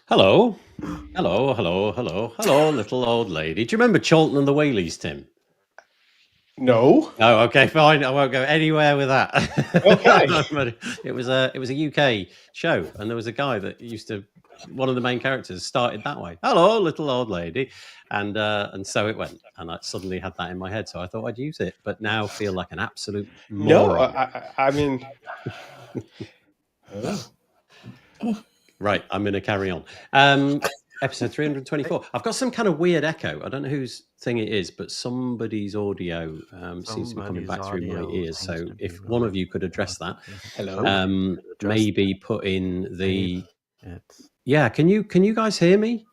Hello. Hello, little old lady. Do you remember Chorlton and the Whaleys, Tim? No. Oh, okay, fine. I won't go anywhere with that. Okay. It was a UK show, and there was a guy that used to. One of the main characters started that way. Hello, little old lady, and so it went. And I suddenly had that in my head, so I thought I'd use it. But now feel like an absolute No, moron. I mean, Right, I'm going to carry on. Episode 324. I've got some kind of weird echo. I don't know whose thing it is, but somebody's audio seems to be coming back through my ears. So if one of you could address that, hello. maybe put in the. Yeah, can you guys hear me?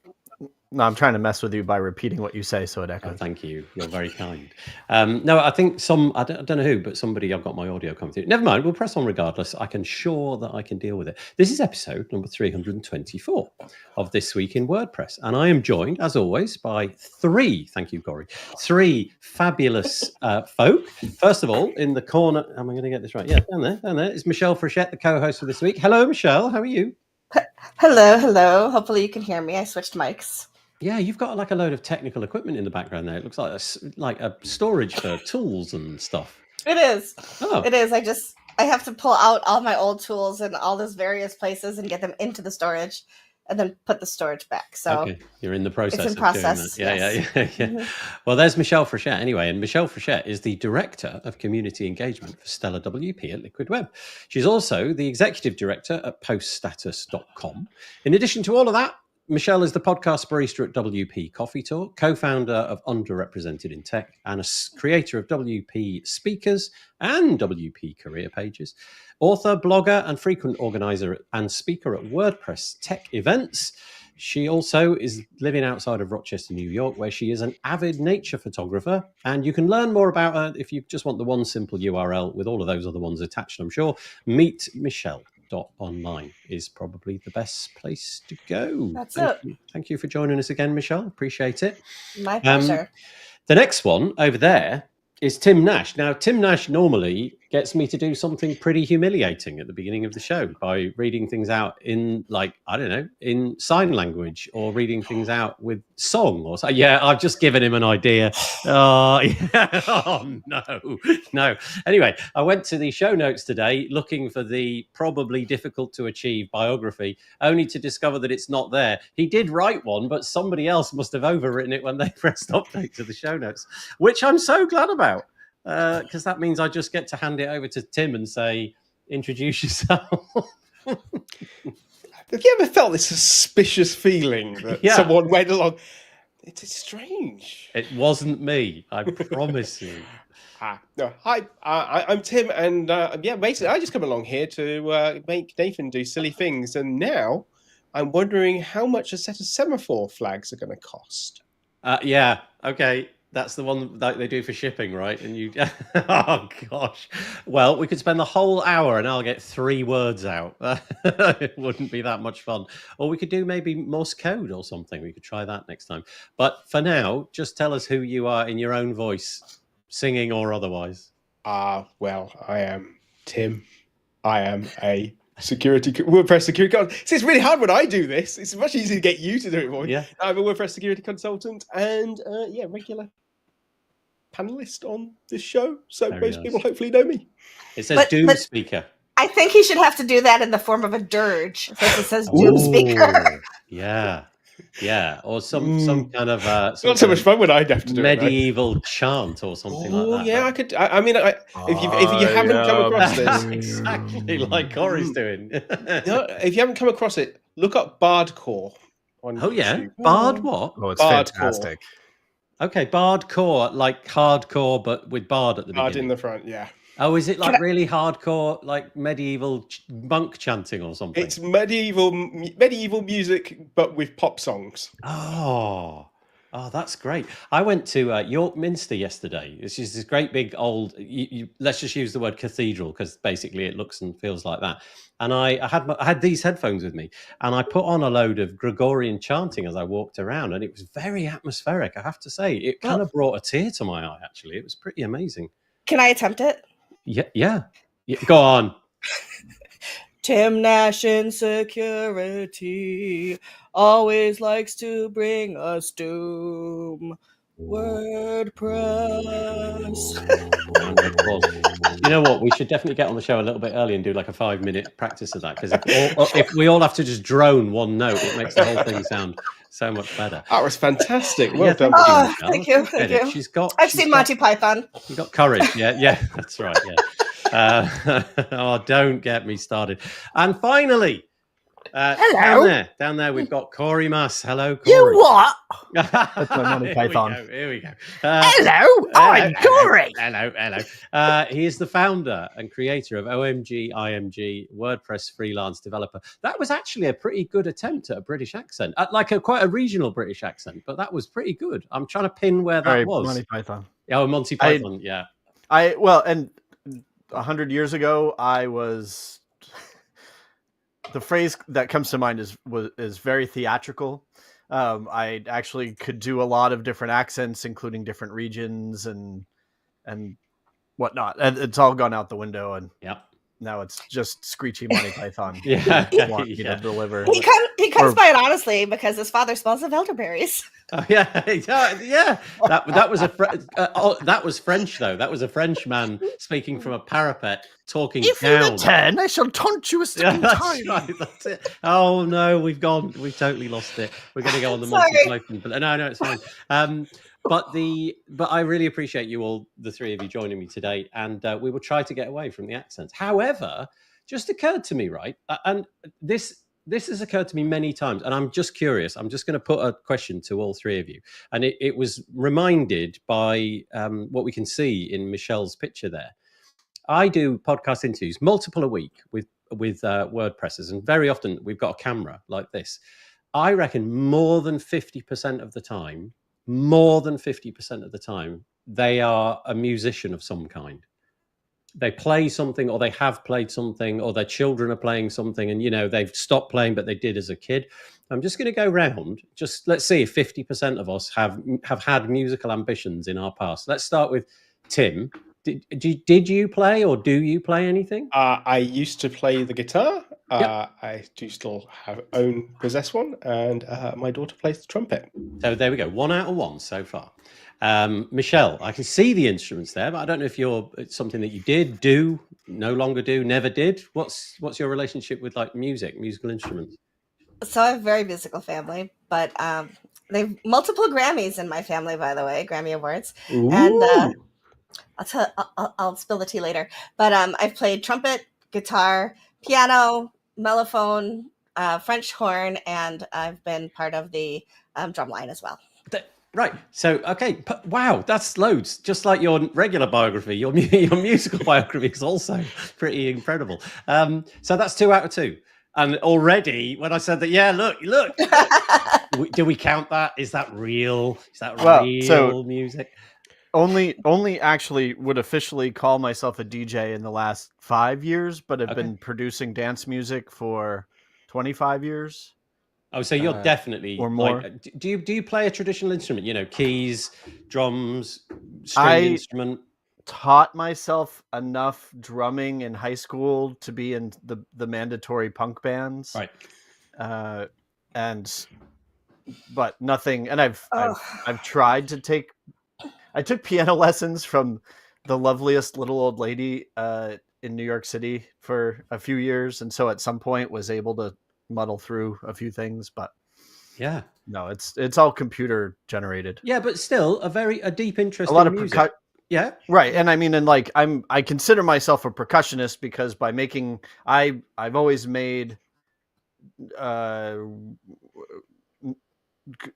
No, I'm trying to mess with you by repeating what you say, so it echoes. Oh, thank you. You're very kind. No, I think I don't know who, but somebody, I've got my audio coming through. Never mind, we'll press on regardless. I can sure that I can deal with it. This is episode number 324 of This Week in WordPress. And I am joined, as always, by three fabulous folk. First of all, in the corner, am I going to get this right? Yeah, down there is Michelle Frechette, the co-host for this week. Hello, Michelle. How are you? Hello. Hopefully you can hear me. I switched mics. Yeah, you've got like a load of technical equipment in the background there. It looks like a storage for tools and stuff. It is. Oh. It is. I have to pull out all my old tools and all those various places and get them into the storage and then put the storage back. So okay, you're in the process. It's in process. Yeah. Mm-hmm. Well, there's Michelle Frechette anyway, and Michelle Frechette is the Director of Community Engagement for Stella WP at Liquid Web. She's also the Executive Director at poststatus.com. In addition to all of that, Michelle is the podcast barista at WP Coffee Talk, co-founder of Underrepresented in Tech, and a creator of WP Speakers and WP Career Pages, author, blogger, and frequent organizer and speaker at WordPress tech events. She also is living outside of Rochester, New York, where she is an avid nature photographer. And you can learn more about her if you just want the one simple URL with all of those other ones attached, I'm sure. Meet Michelle.online is probably the best place to go. Thank you for joining us again, Michelle. Appreciate it. My pleasure. The next one over there is Tim Nash. Now, Tim Nash normally gets me to do something pretty humiliating at the beginning of the show by reading things out in, in sign language or reading things out with song or so. Yeah, I've just given him an idea. Oh, yeah. Oh, no. Anyway, I went to the show notes today looking for the probably difficult to achieve biography, only to discover that it's not there. He did write one, but somebody else must have overwritten it when they pressed update to the show notes, which I'm so glad about. Because that means I just get to hand it over to Tim and say, introduce yourself. Have you ever felt this suspicious feeling that someone went along? It's strange. It wasn't me, I promise you. No. Hi, I'm Tim, and basically I just come along here to make Nathan do silly things, and now I'm wondering how much a set of semaphore flags are going to cost. Yeah, okay. That's the one that they do for shipping, right? And you, oh gosh. Well, we could spend the whole hour and I'll get 3 words out. It wouldn't be that much fun. Or we could do maybe Morse code or something. We could try that next time. But for now, just tell us who you are in your own voice, singing or otherwise. Well, I am Tim. I am a WordPress security consultant. See, it's really hard when I do this. It's much easier to get you to do it for me. Yeah. I'm a WordPress security consultant and regular panelist on this show. So most people hopefully know me. It says Doom Speaker. I think he should have to do that in the form of a dirge. Since it says Doom Speaker. Yeah, or some kind of it's not so much fun when I'd have to do medieval chant or something like that. Yeah, I could. I mean, if you haven't come across this, exactly like Corey's doing. If you haven't come across it, look up Bardcore on YouTube. Bard what? Oh, it's fantastic. Okay, Bardcore, like hardcore, but with Bard at the beginning. Bard in the front, yeah. Oh, is it like really hardcore, like medieval monk chanting or something? It's medieval music, but with pop songs. Oh, that's great. I went to York Minster yesterday. It's just this great big old, let's just use the word cathedral because basically it looks and feels like that. And I had these headphones with me and I put on a load of Gregorian chanting as I walked around and it was very atmospheric, I have to say. It kind of brought a tear to my eye, actually. It was pretty amazing. Can I attempt it? Yeah. Go on. Tim Nash in security always likes to bring us doom. WordPress. Wonderful. You know what? We should definitely get on the show a little bit early and do like a 5-minute practice of that, because if we all have to just drone one note, it makes the whole thing sound so much better. That was fantastic. Well done. Michelle. Thank you. Thank you. I've seen Monty Python. You got courage. Yeah, that's right. Yeah. Oh, don't get me started. And finally, Hello. down there, we've got Corey Maass. Hello, Corey. You what? That's my Monty Python. Here we go. Hello, I'm Corey. Hello. He is the founder and creator of OMG IMG, WordPress freelance developer. That was actually a pretty good attempt at a British accent, quite a regional British accent, but that was pretty good. I'm trying to pin where that was. Monty Python. Oh, Monty Python. Yeah. And 100 years ago, I was. The phrase that comes to mind is very theatrical. I actually could do a lot of different accents, including different regions and whatnot. And it's all gone out the window, and now it's just screechy Monty Python. Want you to deliver. He comes by it honestly because his father smells of elderberries. Oh yeah. That was that was French though. That was a French man speaking from a parapet, talking if down. You return, I shall taunt you a second time. Right, that's it. Oh no, we've totally lost it. We're going to go on the Monty Python. But no, it's fine. But I really appreciate you all, the three of you, joining me today, and we will try to get away from the accents. However, just occurred to me, right, and this has occurred to me many times, and I'm just curious. I'm just going to put a question to all three of you, and it was reminded by what we can see in Michelle's picture there. I do podcast interviews, multiple a week, with WordPressers, and very often we've got a camera like this. I reckon more than 50% of the time, they are a musician of some kind. They play something, or they have played something, or their children are playing something, and they've stopped playing, but they did as a kid. I'm just going to go round. Just let's see if 50% of us have had musical ambitions in our past. Let's start with Tim. Did you play, or do you play anything? I used to play the guitar. I do still possess one, and my daughter plays the trumpet. So there we go. 1 out of 1 so far. Michelle, I can see the instruments there, but I don't know if it's something that you did, do, no longer do, never did. What's your relationship with musical instruments? So I have a very musical family, but they've multiple Grammys in my family, by the way, Grammy Awards. Ooh. And I'll spill the tea later. But I've played trumpet, guitar, piano, mellophone, French horn, and I've been part of the drum line as well. Right. So, okay. Wow, that's loads. Just like your regular biography, your musical biography is also pretty incredible. So that's 2 out of 2. And already, when I said that, look. Do we count that? Is that real? Is that real music? Only actually would officially call myself a DJ in the last 5 years, but have been producing dance music for 25 years. Oh, so you're definitely or more. Do you play a traditional instrument? Keys, drums, string instrument. Taught myself enough drumming in high school to be in the mandatory punk bands, right? But nothing. And I've tried to take. I took piano lessons from the loveliest little old lady in New York City for a few years, and so at some point was able to muddle through a few things, but no, it's all computer generated. Yeah, but still a deep interest. A lot in of music. Yeah, right. And I mean, and I consider myself a percussionist because by making I've always made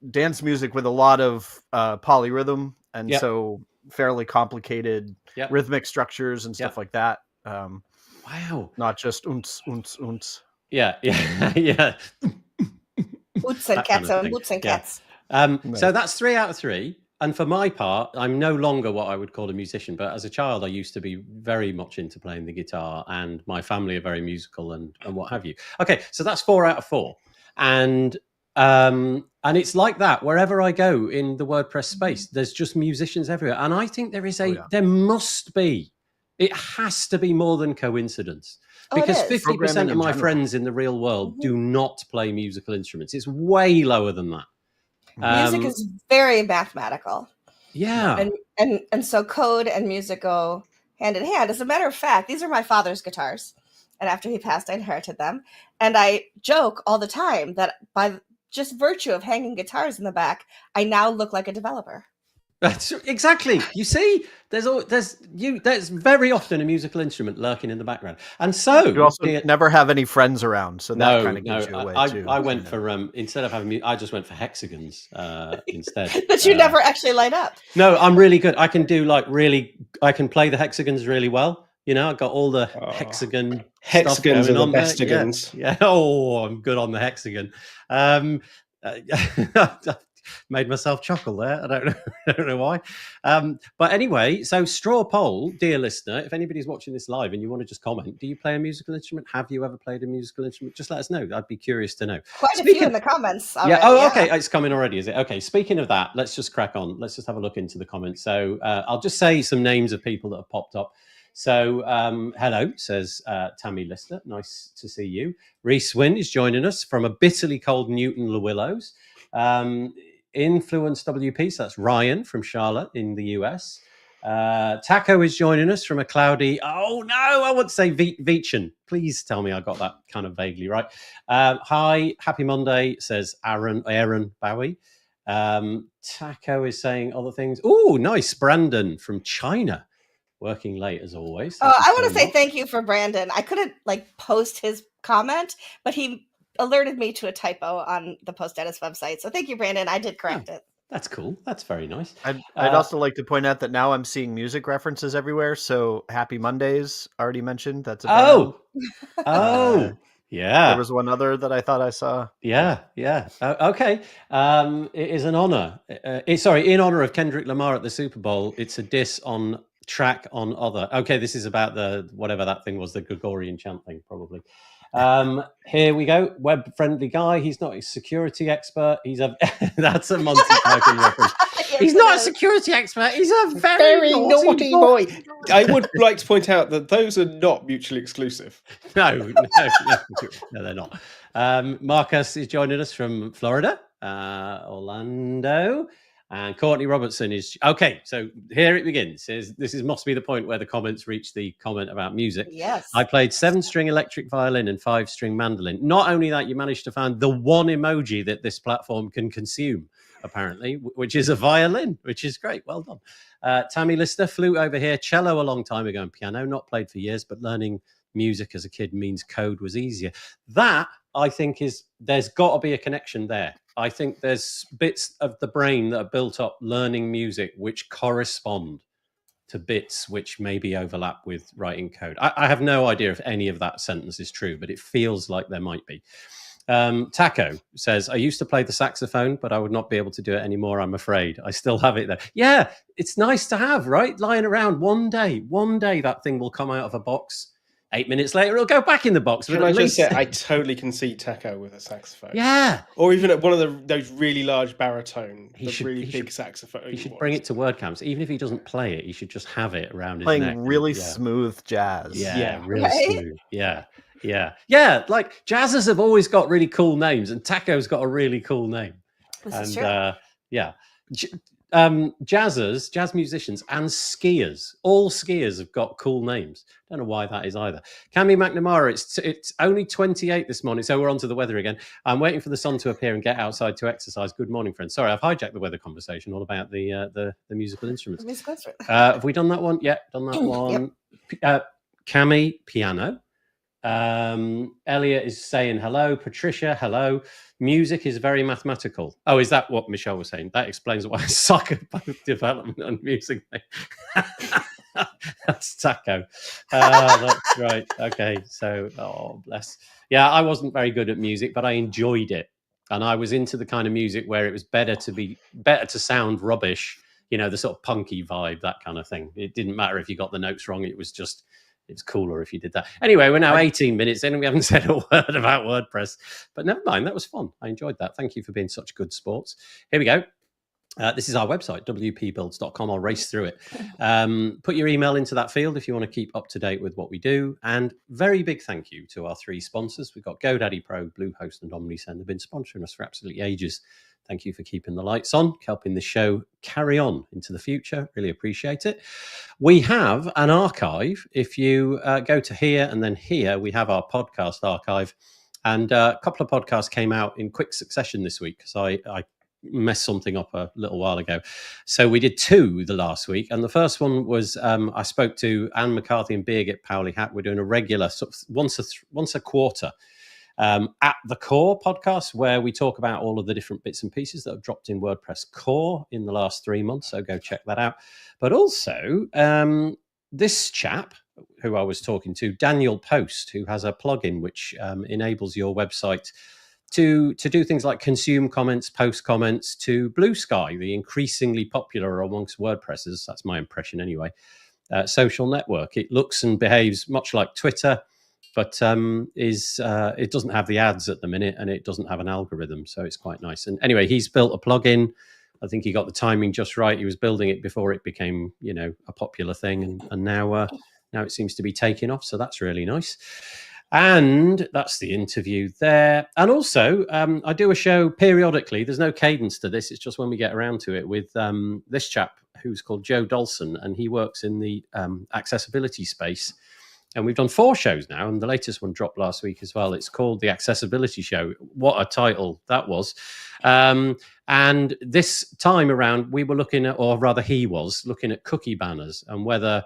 dance music with a lot of polyrhythm, and so fairly complicated rhythmic structures and stuff like that. Wow, not just unts. Yeah. Boots and cats. So that's 3 out of 3. And for my part, I'm no longer what I would call a musician, but as a child, I used to be very much into playing the guitar, and my family are very musical and what have you. Okay, so that's 4 out of 4. And it's like that wherever I go in the WordPress space. There's just musicians everywhere, and I think there must be It has to be more than coincidence. Oh, it Because is. 50% Programming of in my general. friends in the real world Mhm. do not play musical instruments. It's way lower than that. Music is very mathematical. Yeah. And so code and music go hand in hand. As a matter of fact, these are my father's guitars. And after he passed, I inherited them. And I joke all the time that by just virtue of hanging guitars in the back, I now look like a developer. That's exactly. You see, there's very often a musical instrument lurking in the background. And so You also never have any friends around, so that kind of gives you away too. I went for instead of having I just went for hexagons instead. But you never actually light up. No, I'm really good. I can do I can play the hexagons really well. You know, I've got all the hexagons are the on there. bestigons. Yeah. Oh, I'm good on the hexagon. Made myself chuckle there. I don't know why. But anyway, so straw poll, dear listener, if anybody's watching this live and you want to just comment, do you play a musical instrument? Have you ever played a musical instrument? Just let us know. I'd be curious to know. Quite a few in the comments. Already, yeah. Oh, okay. It's coming already, is it? Okay. Speaking of that, let's just crack on. Let's just have a look into the comments. So I'll just say some names of people that have popped up. So, hello, says Tammy Lister. Nice to see you. Reese Wynn is joining us from a bitterly cold Newton Le Willows. Influence WP, so that's Ryan from Charlotte in the US. Taco is joining us from a cloudy, oh no, I want to say Veachin. Please tell me I got that kind of vaguely right. Hi, happy Monday, says Aaron Bowie. Taco is saying other things. Oh, nice, Brandon from China. Working late as always. I want to say thank you for Brandon. I couldn't post his comment, but he alerted me to a typo on the post at his website. So thank you, Brandon. I did correct it. That's cool. That's very nice. I'd also like to point out that now I'm seeing music references everywhere. So Happy Mondays already mentioned. That's a band. Yeah. There was one other that I thought I saw. Yeah. Okay. It is an honor. In honor of Kendrick Lamar at the Super Bowl. It's a diss on track on other. Okay, this is about the whatever that thing was, the Gregorian chant thing, probably. Here we go. Web friendly guy. He's not a security expert. That's a Monty Python reference. He's not a security expert. He's a very naughty boy. I would like to point out that those are not mutually exclusive. No, they're not. Marcus is joining us from Florida, Orlando. And Courtney Robertson is okay. So here it begins. This must be the point where the comments reach the comment about music. Yes. I played 7-string electric violin and 5-string mandolin. Not only that, you managed to find the one emoji that this platform can consume, apparently, which is a violin, which is great. Well done. Tammy Lister, flute over here, cello a long time ago, and piano, not played for years, but learning music as a kid means code was easier. That, I think, there's got to be a connection there. I think there's bits of the brain that are built up learning music which correspond to bits which maybe overlap with writing code. I have no idea if any of that sentence is true, but it feels like there might be. Taco says, I used to play the saxophone, but I would not be able to do it anymore, I'm afraid. I still have it there. Yeah, it's nice to have, right? Lying around. One day that thing will come out of a box. 8 minutes later, it'll go back in the box. Can I just say, I totally can see Taco with a saxophone. Yeah. Or even at one of those really large baritone, big saxophone. He should bring it to WordCamps. Even if he doesn't play it, he should just have it around his neck. Playing really smooth jazz. Yeah, really smooth. Yeah. Like jazzers have always got really cool names, and Taco's got a really cool name. This is true. Jazzers, jazz musicians, and skiers. All skiers have got cool names. Don't know why that is either. Cammy McNamara, it's only 28 this morning, so we're on to the weather again. I'm waiting for the sun to appear and get outside to exercise. Good morning, friends. Sorry, I've hijacked the weather conversation all about the musical instruments. Have we done that one? Yeah, done that one. Yep. Cammy, piano. Elliot is saying hello. Patricia, hello. Music is very mathematical. Oh, is that what Michelle was saying? That explains why I suck at both development and music. That's Taco. That's right. Okay, so bless. Yeah, I wasn't very good at music, but I enjoyed it, and I was into the kind of music where it was better to sound rubbish. You know, the sort of punky vibe, that kind of thing. It didn't matter if you got the notes wrong. It's cooler if you did that. Anyway, we're now 18 minutes in and we haven't said a word about WordPress. But never mind, that was fun. I enjoyed that. Thank you for being such good sports. Here we go. This is our website, wpbuilds.com. I'll race through it. Put your email into that field if you want to keep up to date with what we do. And very big thank you to our 3 sponsors. We've got GoDaddy Pro, Bluehost, and OmniSend. They've been sponsoring us for absolutely ages. Thank you for keeping the lights on, helping the show carry on into the future. Really appreciate it. We have an archive. If you go to here and then here, we have our podcast archive. And a couple of podcasts came out in quick succession this week because I messed something up a little while ago. So we did 2 the last week. And the first one was I spoke to Anne McCarthy and Birgit Pauli-Hack. We're doing a regular sort of once a quarter at the core podcast, where we talk about all of the different bits and pieces that have dropped in WordPress core in the last 3 months. So go check that out. But also this chap who I was talking to, Daniel Post, who has a plugin which enables your website to do things like consume comments, post comments to Blue Sky, the increasingly popular amongst WordPressers, that's my impression anyway, social network. It looks and behaves much like Twitter, but it doesn't have the ads at the minute, and it doesn't have an algorithm, so it's quite nice. And anyway, he's built a plugin. I think he got the timing just right. He was building it before it became, a popular thing, and now it seems to be taking off, so that's really nice. And that's the interview there. And also, I do a show periodically. There's no cadence to this. It's just when we get around to it with this chap who's called Joe Dolson, and he works in the accessibility space. And we've done 4 shows now, and the latest one dropped last week as well. It's called The Accessibility Show. What a title that was. And this time around, we were looking at, or rather he was, looking at cookie banners and whether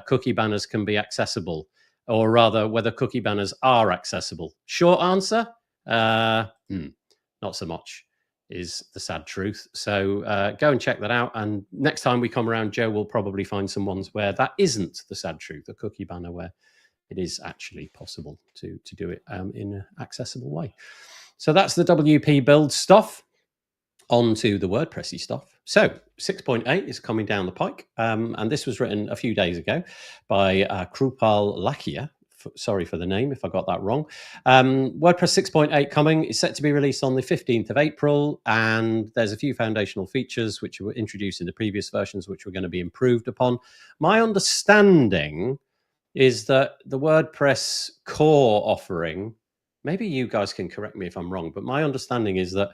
cookie banners can be accessible, or rather whether cookie banners are accessible. Short answer, not so much is the sad truth. So go and check that out. And next time we come around, Joe will probably find some ones where that isn't the sad truth, a cookie banner where it is actually possible to do it in an accessible way. So that's the WP build stuff. On to the WordPressy stuff. So 6.8 is coming down the pike. And this was written a few days ago by Krupal Lakia. Sorry for the name if I got that wrong. WordPress 6.8 coming is set to be released on the 15th of April. And there's a few foundational features which were introduced in the previous versions, which were going to be improved upon. My understanding is that the WordPress core offering, maybe you guys can correct me if I'm wrong, but my understanding is that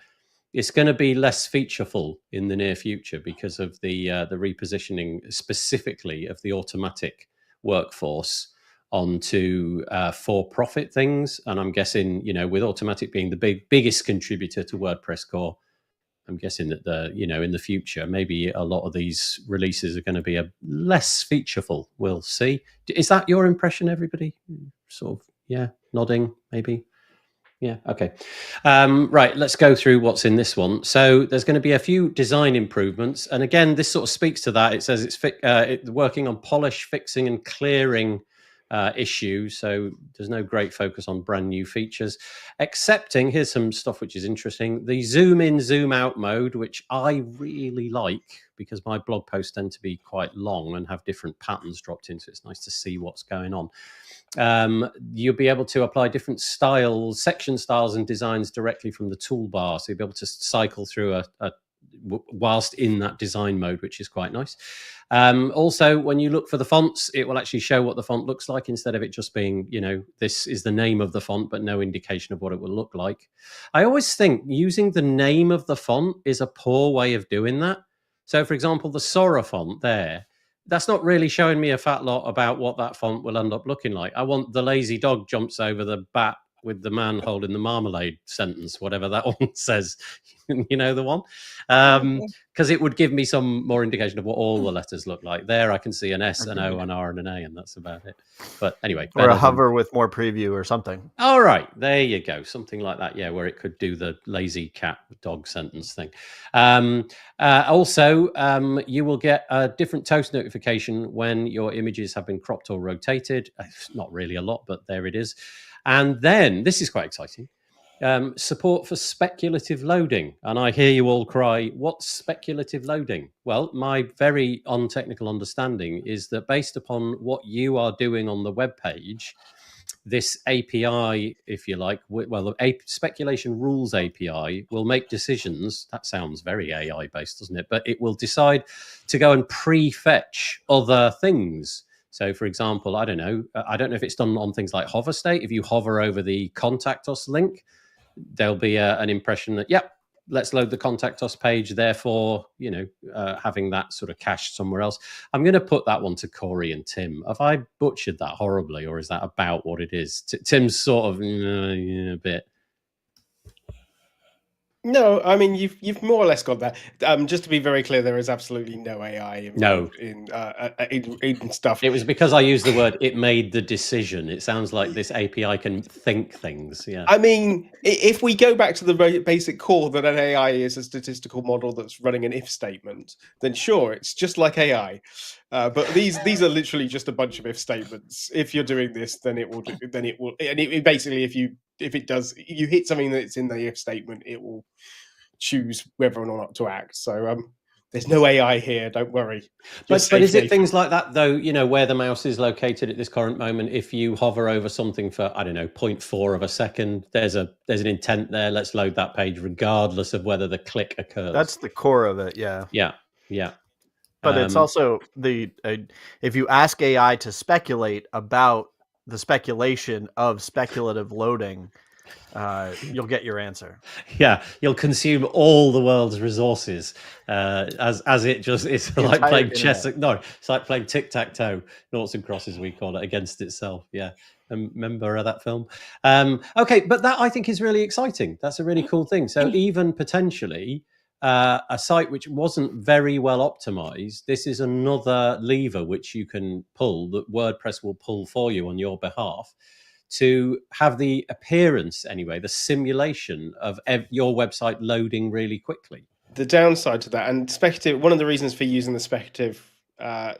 it's going to be less featureful in the near future because of the repositioning specifically of the automatic workforce onto for-profit things. And I'm guessing, with automatic being the biggest contributor to WordPress core, I'm guessing that in the future, maybe a lot of these releases are going to be a less featureful. We'll see. Is that your impression, everybody? Sort of, yeah, nodding, maybe. Yeah, okay. Right, let's go through what's in this one. So there's going to be a few design improvements. And again, this sort of speaks to that. It says it's working on polish, fixing and clearing issues. So there's no great focus on brand new features, excepting, here's some stuff which is interesting, the zoom in, zoom out mode, which I really like because my blog posts tend to be quite long and have different patterns dropped in. So it's nice to see what's going on. You'll be able to apply different styles, section styles and designs directly from the toolbar. So you'll be able to cycle through whilst in that design mode, which is quite nice. Also, when you look for the fonts, it will actually show what the font looks like instead of it just being, this is the name of the font, but no indication of what it will look like. I always think using the name of the font is a poor way of doing that. So, for example, the Sora font there, that's not really showing me a fat lot about what that font will end up looking like. I want the lazy dog jumps over the bat with the man holding the marmalade sentence, whatever that one says, the one, because it would give me some more indication of what all the letters look like. There I can see an S, an O, an R and an A, and that's about it. But anyway. Or a hover with more preview or something. All right, there you go. Something like that, yeah, where it could do the lazy cat dog sentence thing. Also, you will get a different toast notification when your images have been cropped or rotated. Not really a lot, but there it is. And then, this is quite exciting, support for speculative loading. And I hear you all cry, what's speculative loading? Well, my very untechnical understanding is that based upon what you are doing on the web page, this API, if you like, well, the speculation rules API will make decisions. That sounds very AI based, doesn't it? But it will decide to go and pre-fetch other things. So, for example, I don't know if it's done on things like hover state. If you hover over the contact us link, there'll be an impression that, yep, let's load the contact us page. Therefore, having that sort of cached somewhere else. I'm going to put that one to Corey and Tim. Have I butchered that horribly, or is that about what it is? Tim's sort of a bit. No, I mean you've more or less got that. Just to be very clear, there is absolutely no AI involved in stuff. It was because I used the word "it made the decision." It sounds like this API can think things. Yeah. I mean, if we go back to the basic core that an AI is a statistical model that's running an if statement, then sure, it's just like AI. But these are literally just a bunch of if statements. If you're doing this, then it will. And it basically, if it does, you hit something that's in the if statement, it will choose whether or not to act. So there's no AI here. Don't worry. But is it things like that though? Where the mouse is located at this current moment. If you hover over something for 0.4 of a second, there's an intent there. Let's load that page, regardless of whether the click occurs. That's the core of it. Yeah. Yeah. But it's also if you ask AI to speculate about the speculation of speculative loading, you'll get your answer. Yeah, you'll consume all the world's resources as it just it's like playing chess. No, it's like playing tic-tac-toe, noughts and crosses we call it, against itself. Yeah, remember that film? Okay, but that I think is really exciting. That's a really cool thing. So even potentially a site which wasn't very well optimized, this is another lever which you can pull, that WordPress will pull for you on your behalf, to have the appearance, anyway, the simulation of your website loading really quickly. The downside to that, and speculative, one of the reasons for using the speculative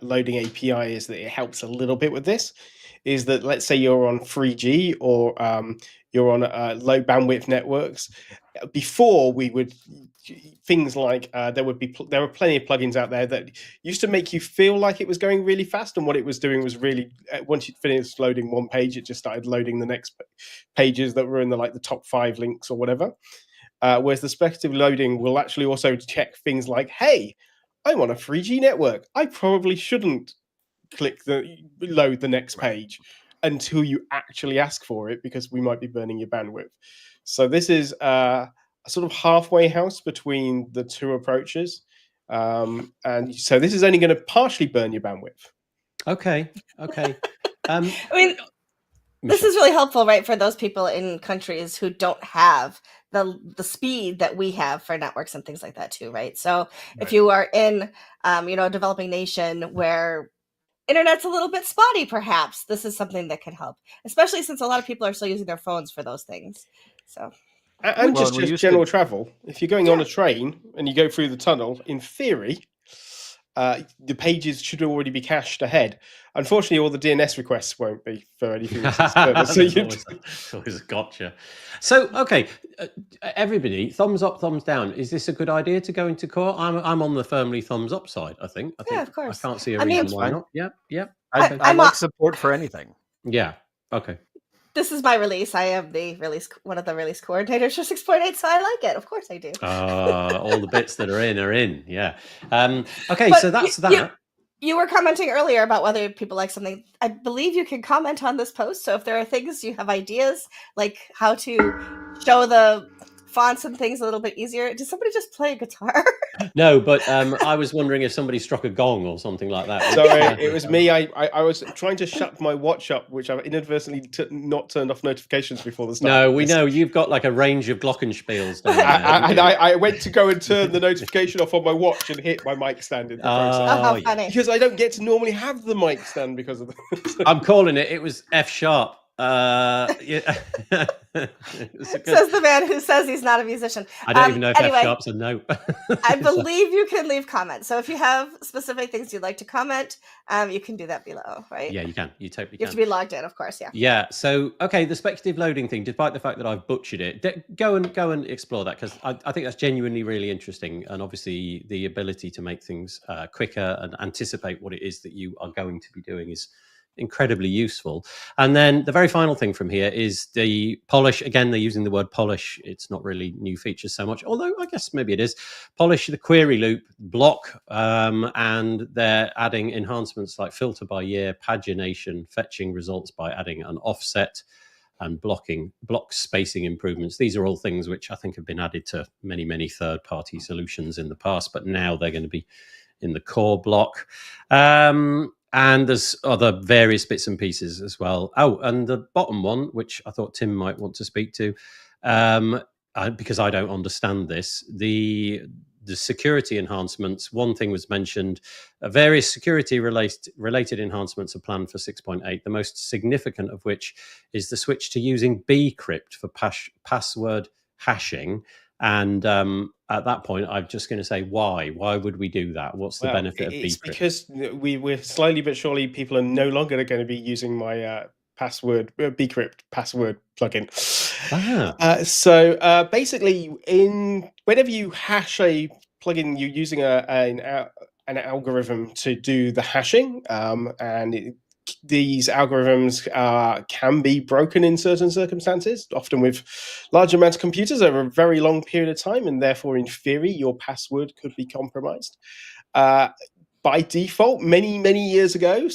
loading API is that it helps a little bit with this, is that let's say you're on 3G or you're on low bandwidth networks. Before we would things like there were plenty of plugins out there that used to make you feel like it was going really fast, and what it was doing was really once you finished loading one page, it just started loading the next pages that were in the top 5 links or whatever. Whereas the speculative loading will actually also check things like, hey, I'm on a 3G network, I probably shouldn't load the next page until you actually ask for it, because we might be burning your bandwidth. So this is a sort of halfway house between the two approaches. And so this is only going to partially burn your bandwidth. Okay. I mean, this is really helpful, right, for those people in countries who don't have the speed that we have for networks and things like that too, right? So if you are in, a developing nation where internet's a little bit spotty, perhaps this is something that can help, especially since a lot of people are still using their phones for those things. So, and just general travel. If you're going on a train and you go through the tunnel, in theory, the pages should already be cached ahead. Unfortunately, all the DNS requests won't be for anything. It's always a gotcha. So, okay, everybody, thumbs up, thumbs down. Is this a good idea to go into core? I'm on the firmly thumbs up side. I think. Yeah, of course. I can't see a reason why not. Yeah. I like support for anything. Yeah. Okay. This is my release. I am one of the release coordinators for 6.8, so I like it. Of course I do. All the bits that are in. Yeah. Okay, but so that's that. You were commenting earlier about whether people like something. I believe you can comment on this post. So if there are things you have ideas, like how to show the fonts and things a little bit easier. Did somebody just play a guitar? No, but I was wondering if somebody struck a gong or something like that. Sorry, it was me. I was trying to shut my watch up, which I've inadvertently not turned off notifications before the start. No, we know you've got like a range of glockenspiels down there. And I went to go and turn the notification off on my watch and hit my mic stand in the process. Oh, how funny. Because I don't get to normally have the mic stand because of the... I'm calling it. It was F sharp. Yeah. Says the man who says he's not a musician. I don't even know if F sharp's a note. I believe you can leave comments. So if you have specific things you'd like to comment, you can do that below, right? Yeah, you can. You totally can. You have to be logged in, of course. Yeah. Yeah. So okay, the speculative loading thing. Despite the fact that I've butchered it, go and explore that, because I think that's genuinely really interesting, and obviously the ability to make things quicker and anticipate what it is that you are going to be doing is incredibly useful. And then the very final thing from here is the polish. Again, they're using the word polish. It's not really new features so much, although I guess maybe it is. Polish the query loop block, and they're adding enhancements like filter by year, pagination, fetching results by adding an offset, and block spacing improvements. These are all things which I think have been added to many third-party solutions in the past, but now they're going to be in the core block. And there's other various bits and pieces as well. Oh, and the bottom one, which I thought Tim might want to speak to, because I don't understand this, the security enhancements. One thing was mentioned, various security related enhancements are planned for 6.8, the most significant of which is the switch to using bcrypt for password hashing. And at that point, I'm just going to say, why? Why would we do that? What's the benefit of bcrypt? It's because we're slowly but surely, people are no longer going to be using my bcrypt password plugin. So basically, whenever you hash a plugin, you're using an algorithm to do the hashing, and these algorithms can be broken in certain circumstances, often with large amounts of computers over a very long period of time, and therefore, in theory, your password could be compromised. By default, many years ago,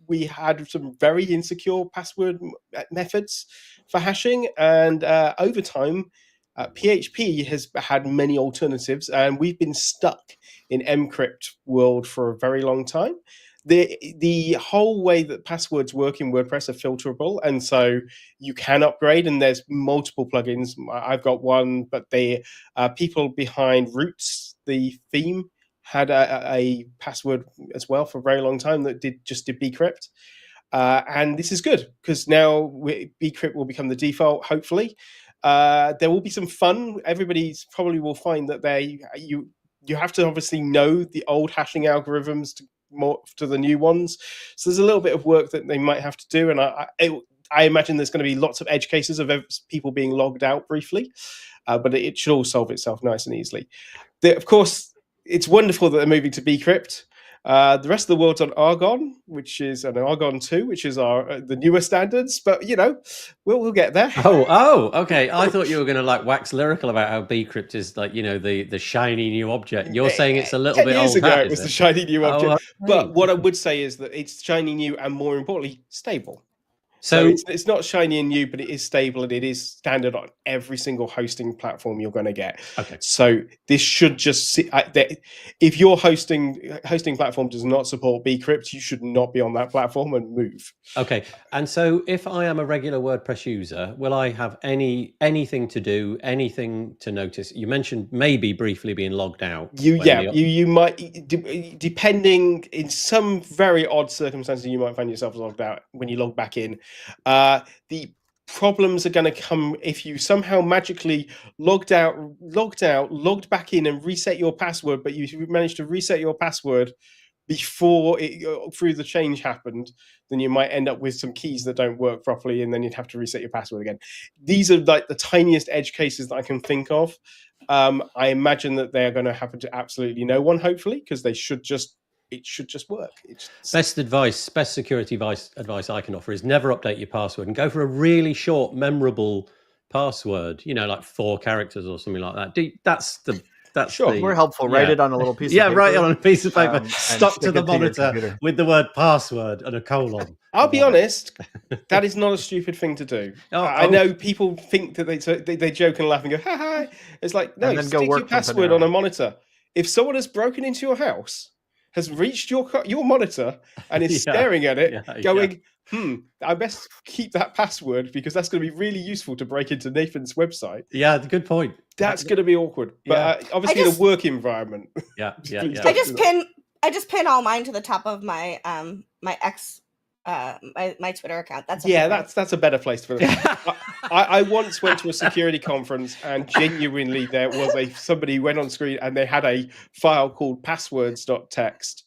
we had some very insecure password methods for hashing, and over time, PHP has had many alternatives, and we've been stuck in mcrypt world for a very long time. The whole way that passwords work in WordPress are filterable, and so you can upgrade, and there's multiple plugins. I've got one, but the people behind Roots, the theme, had a password as well for a very long time that did bcrypt. And this is good because now bcrypt will become the default, hopefully. There will be some fun. Everybody's probably will find that you have to obviously know the old hashing algorithms to the new ones. So there's a little bit of work that they might have to do. And I imagine there's going to be lots of edge cases of people being logged out briefly, but it should all solve itself nice and easily. Of course, it's wonderful that they're moving to bcrypt. The rest of the world's on Argon, which is an Argon 2, which is the newer standards. But we'll get there. Oh, okay. I thought you were going to wax lyrical about how bcrypt is the shiny new object. You're saying it's a little bit old. 10 years ago, it was the shiny new object. Okay. But what I would say is that it's shiny new and, more importantly, stable. So it's not shiny and new, but it is stable, and it is standard on every single hosting platform you're going to get. Okay. So this should just if your hosting platform does not support bcrypt, you should not be on that platform and move. Okay. And so if I am a regular WordPress user, will I have anything to do, anything to notice? You mentioned maybe briefly being logged out. You might, depending, in some very odd circumstances, you might find yourself logged out when you log back in. The problems are going to come if you somehow magically logged back in and reset your password, but you managed to reset your password before through the change happened. Then you might end up with some keys that don't work properly, and then you'd have to reset your password again. These are like the tiniest edge cases that I can think of. I imagine that they are going to happen to absolutely no one, hopefully, because it should just work. Best security advice I can offer is never update your password and go for a really short, memorable password. Like 4 characters or something like that. That's sure. More helpful. Write it on a little piece of paper. Yeah, write it on a piece of paper. Stuck to the monitor with the word password and a colon. I'll be honest, that is not a stupid thing to do. I know people think that they joke and laugh and go, ha ha. It's like, no, stick your password on a monitor. If someone has broken into your house, has reached your monitor and is staring at it, going, I best keep that password because that's going to be really useful to break into Nathan's website. Yeah, good point. That's going to be awkward. But obviously in a work environment. Yeah. I just pin all mine to the top of my my Twitter account. That's a better place to put it. I once went to a security conference, and genuinely there was somebody went on screen and they had a file called passwords.txt,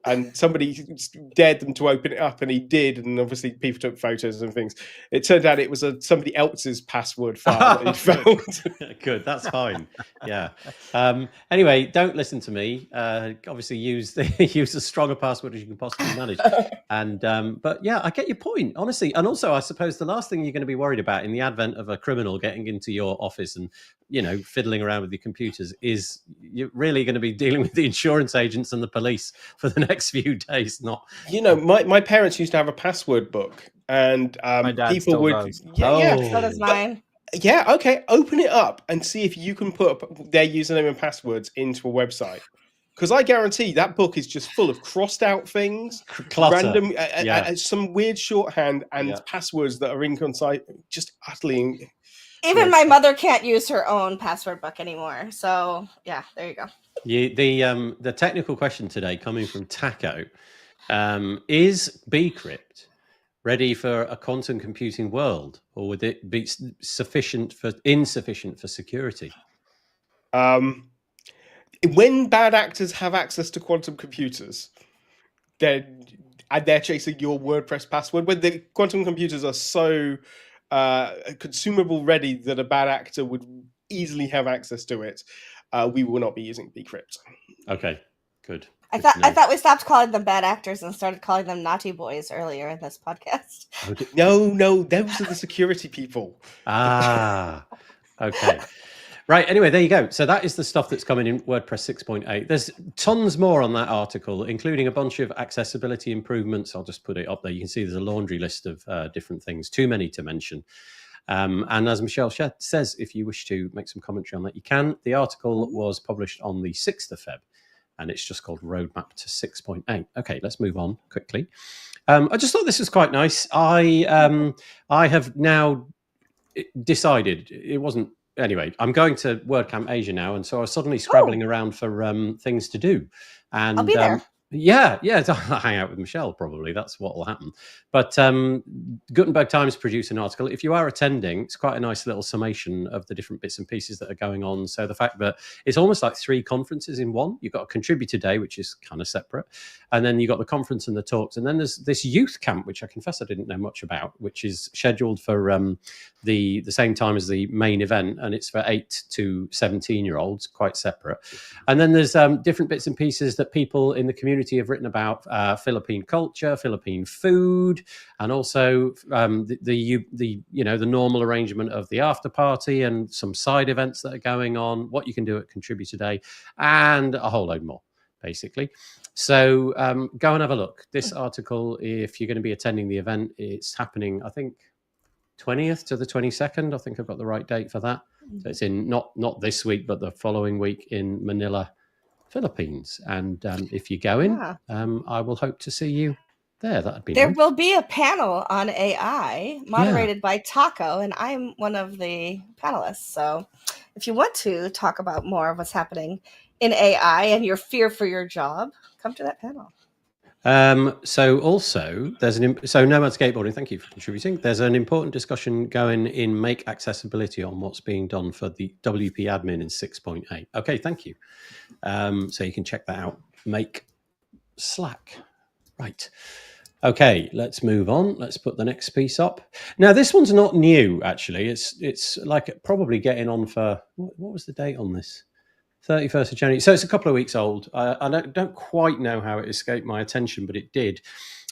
and somebody dared them to open it up, and he did, and obviously people took photos and things. It turned out it was somebody else's password file that he found. Good, that's fine. Yeah. Anyway, don't listen to me. Obviously, use as strong a password as you can possibly manage, and but But yeah, I get your point, honestly. And also, I suppose the last thing you're going to be worried about in the advent of a criminal getting into your office and, fiddling around with your computers is you're really going to be dealing with the insurance agents and the police for the next few days. Not, my parents used to have a password book, and My dad people still would, does. yeah. So does mine. Yeah, okay. Open it up and see if you can put their username and passwords into a website. Because I guarantee that book is just full of crossed out things, clutter. random, Yeah. some weird shorthand and passwords that are inconcise, just utterly. Even my mother can't use her own password book anymore. So yeah, there you go. The technical question today coming from Taco is bcrypt ready for a quantum computing world, or would it be insufficient for security? When bad actors have access to quantum computers, then and they're chasing your WordPress password, when the quantum computers are so consumable ready that a bad actor would easily have access to it, we will not be using bcrypt. Okay, good. I thought we stopped calling them bad actors and started calling them naughty boys earlier in this podcast. No, those are the security people. Okay. Right, anyway, there you go. So that is the stuff that's coming in WordPress 6.8. There's tons more on that article, including a bunch of accessibility improvements. I'll just put it up there. You can see there's a laundry list of different things, too many to mention. And as Michelle says, if you wish to make some commentary on that, you can. The article was published on the 6th of Feb, and it's just called Roadmap to 6.8. Okay, let's move on quickly. I just thought this was quite nice. I have now decided it wasn't. Anyway, I'm going to WordCamp Asia now, and so I was suddenly scrabbling around for things to do. And I'll be there. Yeah, I'll hang out with Michelle probably. That's what will happen. But Gutenberg Times produced an article. If you are attending, it's quite a nice little summation of the different bits and pieces that are going on. So the fact that it's almost like 3 conferences in one. You've got a contributor day, which is kind of separate. And then you've got the conference and the talks. And then there's this youth camp, which I confess I didn't know much about, which is scheduled for the same time as the main event. And it's for 8 to 17-year-olds, quite separate. And then there's different bits and pieces that people in the community have written about Philippine culture, Philippine food, and also the normal arrangement of the after party and some side events that are going on, what you can do at Contributor Day, and a whole load more, basically. So go and have a look. This article, if you're going to be attending the event, it's happening, I think, 20th to the 22nd. I think I've got the right date for that. So it's in not this week, but the following week in Manila, Philippines. And if you go in, I will hope to see you there. That'd be there nice. will be a panel on AI moderated by Taco, and I'm one of the panelists. So if you want to talk about more of what's happening in AI and your fear for your job, come to that panel. So also there's Nomad Skateboarding, thank you for contributing. There's an important discussion going in Make Accessibility on what's being done for the WP admin in 6.8. Okay, thank you. So you can check that out. Make Slack. Right. Okay, let's move on. Let's put the next piece up. Now, this one's not new, actually. It's like probably getting on for, what was the date on this? 31st of January. So it's a couple of weeks old. I don't quite know how it escaped my attention, but it did.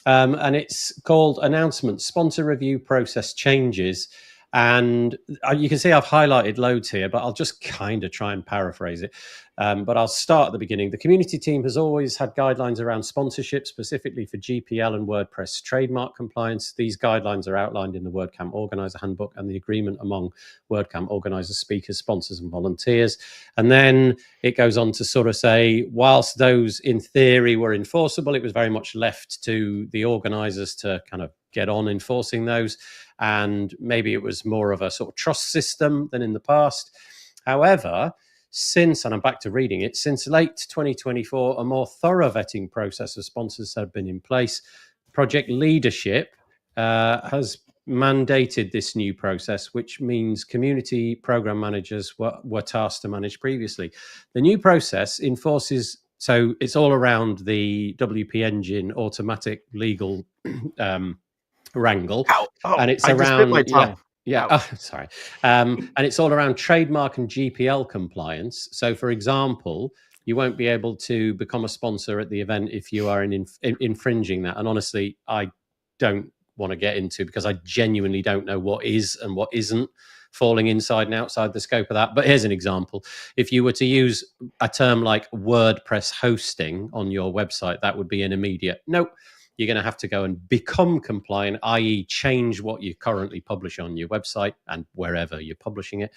And it's called Announcements, Sponsor Review Process Changes. And you can see I've highlighted loads here, but I'll just kind of try and paraphrase it. But I'll start at the beginning. The community team has always had guidelines around sponsorship, specifically for GPL and WordPress trademark compliance. These guidelines are outlined in the WordCamp Organizer Handbook and the agreement among WordCamp organizers, speakers, sponsors, and volunteers. And then it goes on to sort of say, whilst those in theory were enforceable, it was very much left to the organizers to kind of get on enforcing those. And maybe it was more of a sort of trust system than in the past. However, since, and I'm back to reading it, since late 2024, a more thorough vetting process of sponsors have been in place. Project leadership has mandated this new process, which means community program managers were tasked to manage previously. The new process enforces, so it's all around the WP Engine automatic legal wrangle, and it's around sorry, and it's all around trademark and GPL compliance. So, for example, you won't be able to become a sponsor at the event if you are infringing that. And honestly, I don't want to get into because I genuinely don't know what is and what isn't falling inside and outside the scope of that. But here's an example. If you were to use a term like WordPress hosting on your website, that would be an immediate nope. You're going to have to go and become compliant, i.e. change what you currently publish on your website and wherever you're publishing it.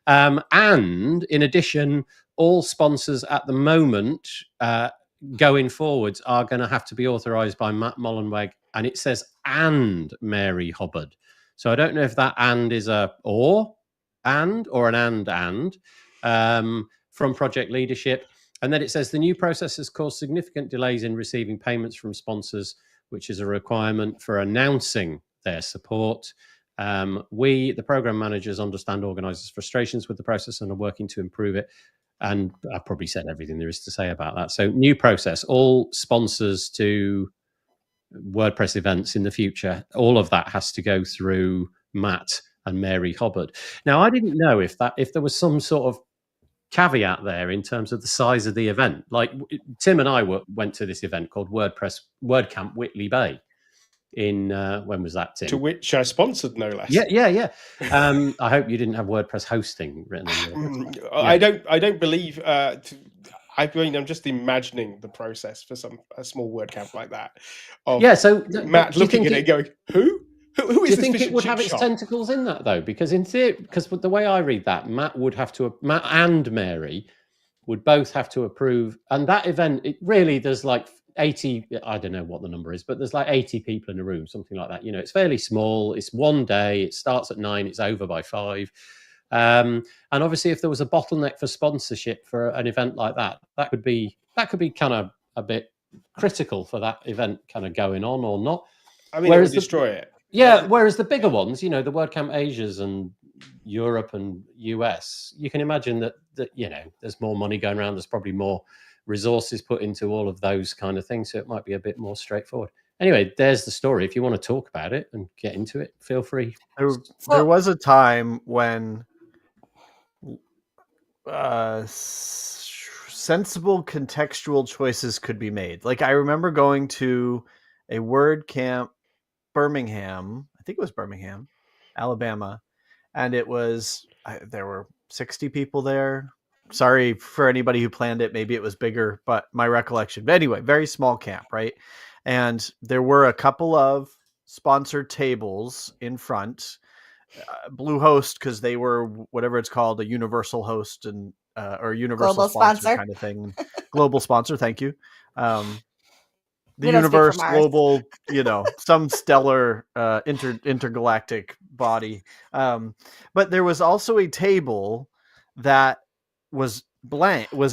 And in addition, all sponsors at the moment going forwards are going to have to be authorized by Matt Mullenweg, and it says and Mary Hubbard. So I don't know if that and is a or an and from project leadership. And then it says the new process has caused significant delays in receiving payments from sponsors, which is a requirement for announcing their support. We, the program managers, understand organizers' frustrations with the process and are working to improve it. And I've probably said everything there is to say about that. So new process, all sponsors to WordPress events in the future, all of that has to go through Matt and Mary Hubbard. Now, I didn't know if there was some sort of caveat there in terms of the size of the event. Like Tim and I went to this event called WordCamp Whitley Bay in when was that, Tim? To which I sponsored, no less. Yeah. I hope you didn't have WordPress hosting written on your I don't believe. I mean, I'm just imagining the process for a small WordCamp like that. So Matt looking at it, going, "Who? Who is do you this think fish it and would chip have its shop?" tentacles in that though? Because in theory, because the way I read that, Matt and Mary would both have to approve. And that event, there's like 80, I don't know what the number is, but there's like 80 people in a room, something like that. You know, it's fairly small. It's one day. It starts at 9. It's over by 5. And obviously, if there was a bottleneck for sponsorship for an event like that, that could be kind of a bit critical for that event kind of going on or not. I mean, it would destroy it. Yeah, whereas the bigger ones, the WordCamp Asias and Europe and US, you can imagine that there's more money going around. There's probably more resources put into all of those kind of things, so it might be a bit more straightforward. Anyway, there's the story. If you want to talk about it and get into it, feel free. There was a time when sensible contextual choices could be made. Like I remember going to a WordCamp Birmingham, I think it was Birmingham, Alabama, and it was there were 60 people there. Sorry for anybody who planned it. Maybe it was bigger, but my recollection. But anyway, very small camp, right? And there were a couple of sponsored tables in front. Bluehost, because they were whatever it's called, a universal host and or universal global sponsor kind of thing. Global sponsor, thank you. The We don't speak for universe, Mars. global, some stellar intergalactic body. But there was also a table that was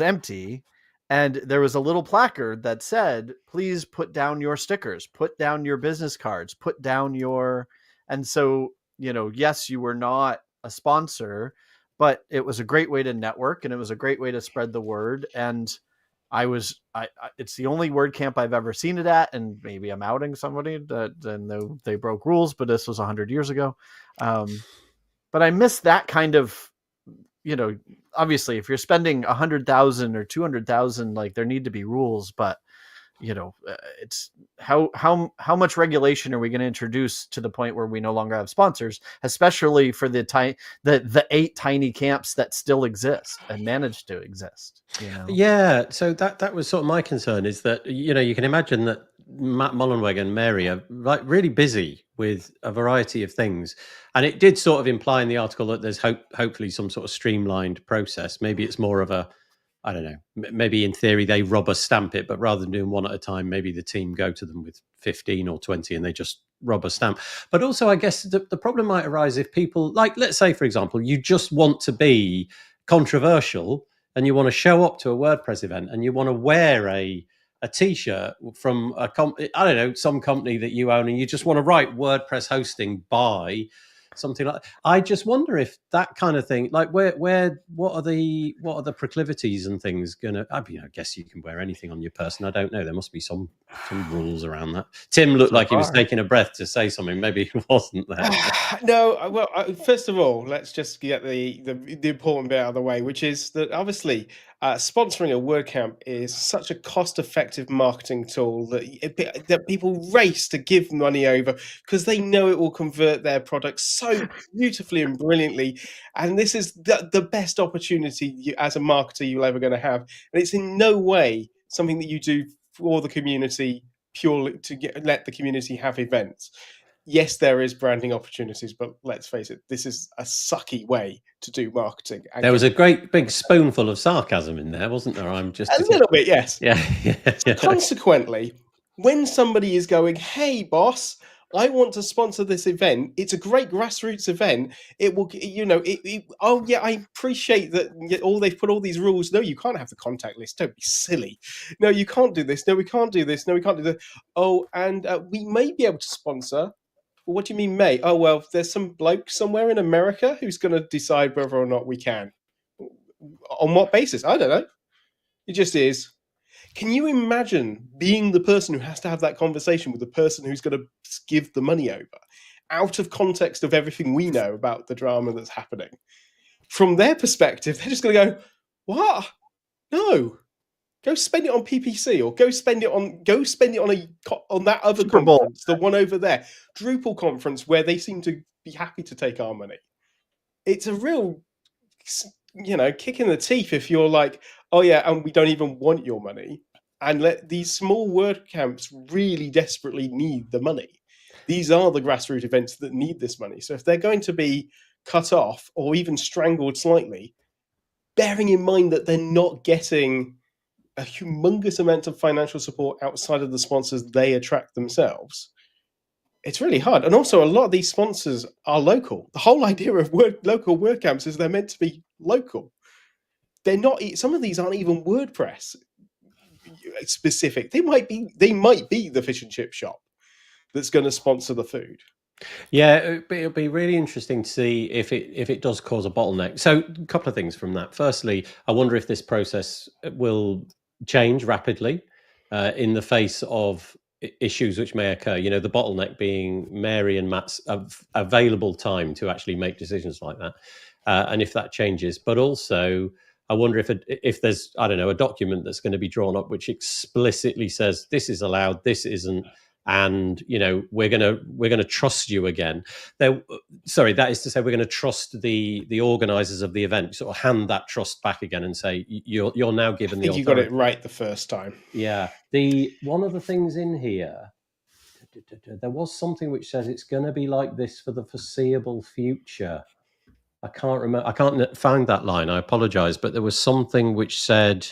empty, and there was a little placard that said, "Please put down your stickers, put down your business cards, put down your." And so, yes, you were not a sponsor, but it was a great way to network, and it was a great way to spread the word. And it's the only WordCamp I've ever seen it at, and maybe I'm outing somebody that they broke rules, but this was 100 years ago. But I miss that kind of, obviously if you're spending 100,000 or 200,000, like there need to be rules, but it's how much regulation are we going to introduce to the point where we no longer have sponsors, especially for the 8 tiny camps that still exist and manage to exist. Yeah, so that was sort of my concern, is that you can imagine that Matt Mullenweg and Mary are like really busy with a variety of things, and it did sort of imply in the article that there's hopefully some sort of streamlined process. Maybe it's more of a, I don't know, maybe in theory they rubber stamp it, but rather than doing one at a time, maybe the team go to them with 15 or 20 and they just rubber stamp. But also, I guess the problem might arise if people, like, let's say, for example, you just want to be controversial and you want to show up to a WordPress event and you want to wear a T-shirt from some company that you own, and you just want to write WordPress hosting by something like that. I just wonder if that kind of thing, like what are the proclivities and things gonna? I guess you can wear anything on your person. I don't know. There must be some rules around that. Tim looked like he was taking a breath to say something. Maybe he wasn't there. No, well, first of all, let's just get the important bit out of the way, which is that obviously sponsoring a WordCamp is such a cost-effective marketing tool that people race to give money over because they know it will convert their products so beautifully and brilliantly. And this is the best opportunity as a marketer you're ever going to have. And it's in no way something that you do for the community purely to let the community have events. Yes, there is branding opportunities, but let's face it, this is a sucky way to do marketing. There was a great big spoonful of sarcasm in there, wasn't there? I'm just a little bit, yes. Yeah. Consequently, when somebody is going, "Hey, boss, I want to sponsor this event. It's a great grassroots event. It will, oh yeah, I appreciate that. They've put all these rules. No, you can't have the contact list. Don't be silly. No, you can't do this. No, we can't do this. No, we can't do that. Oh, and we may be able to sponsor." Well, what do you mean, may? Oh, well, there's some bloke somewhere in America who's going to decide whether or not we can. On what basis? I don't know. It just is. Can you imagine being the person who has to have that conversation with the person who's going to give the money over, out of context of everything we know about the drama that's happening? From their perspective, they're just going to go, "What? No. Go spend it on PPC, or go spend it on that other Super Bowl. conference, the one over there, Drupal conference, where they seem to be happy to take our money." It's a real, kick in the teeth if you're like, "Oh yeah, and we don't even want your money." And let these small WordCamps really desperately need the money. These are the grassroots events that need this money. So if they're going to be cut off or even strangled slightly, bearing in mind that they're not getting a humongous amount of financial support outside of the sponsors they attract themselves, it's really hard. And also, a lot of these sponsors are local. The whole idea of local WordCamps is they're meant to be local. They're not. Some of these aren't even WordPress specific. They might be the fish and chip shop that's going to sponsor the food. Yeah, it'll be really interesting to see if it does cause a bottleneck. So a couple of things from that. Firstly, I wonder if this process will change rapidly in the face of issues which may occur. The bottleneck being Mary and Matt's available time to actually make decisions like that, and if that changes. But also, I wonder if there's, I don't know, a document that's going to be drawn up which explicitly says this is allowed, this isn't. And we're gonna trust you again. That is to say, we're going to trust the organisers of the event. Sort of hand that trust back again and say you're now given the authority. You got it right the first time. Yeah. One of the things in here, there was something which says it's going to be like this for the foreseeable future. I can't remember. I can't find that line. I apologise, but there was something which said.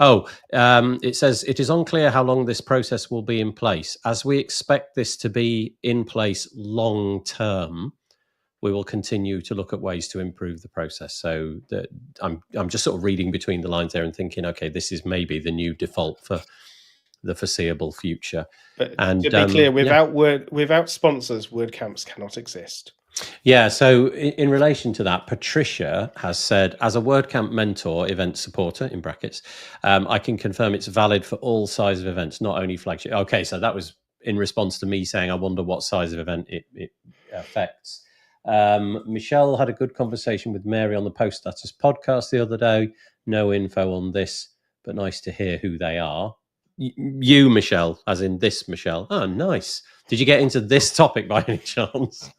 It says, it is unclear how long this process will be in place. As we expect this to be in place long term, we will continue to look at ways to improve the process. So I'm just sort of reading between the lines there and thinking, okay, this is maybe the new default for the foreseeable future. But to be clear, without sponsors, WordCamps cannot exist. Yeah, so in relation to that, Patricia has said, as a WordCamp mentor, event supporter, in brackets, I can confirm it's valid for all sizes of events, not only flagship. Okay, so that was in response to me saying, I wonder what size of event it affects. Michelle had a good conversation with Mary on the Post Status podcast the other day. No info on this, but nice to hear who they are. You, Michelle, as in this Michelle. Oh, nice. Did you get into this topic by any chance?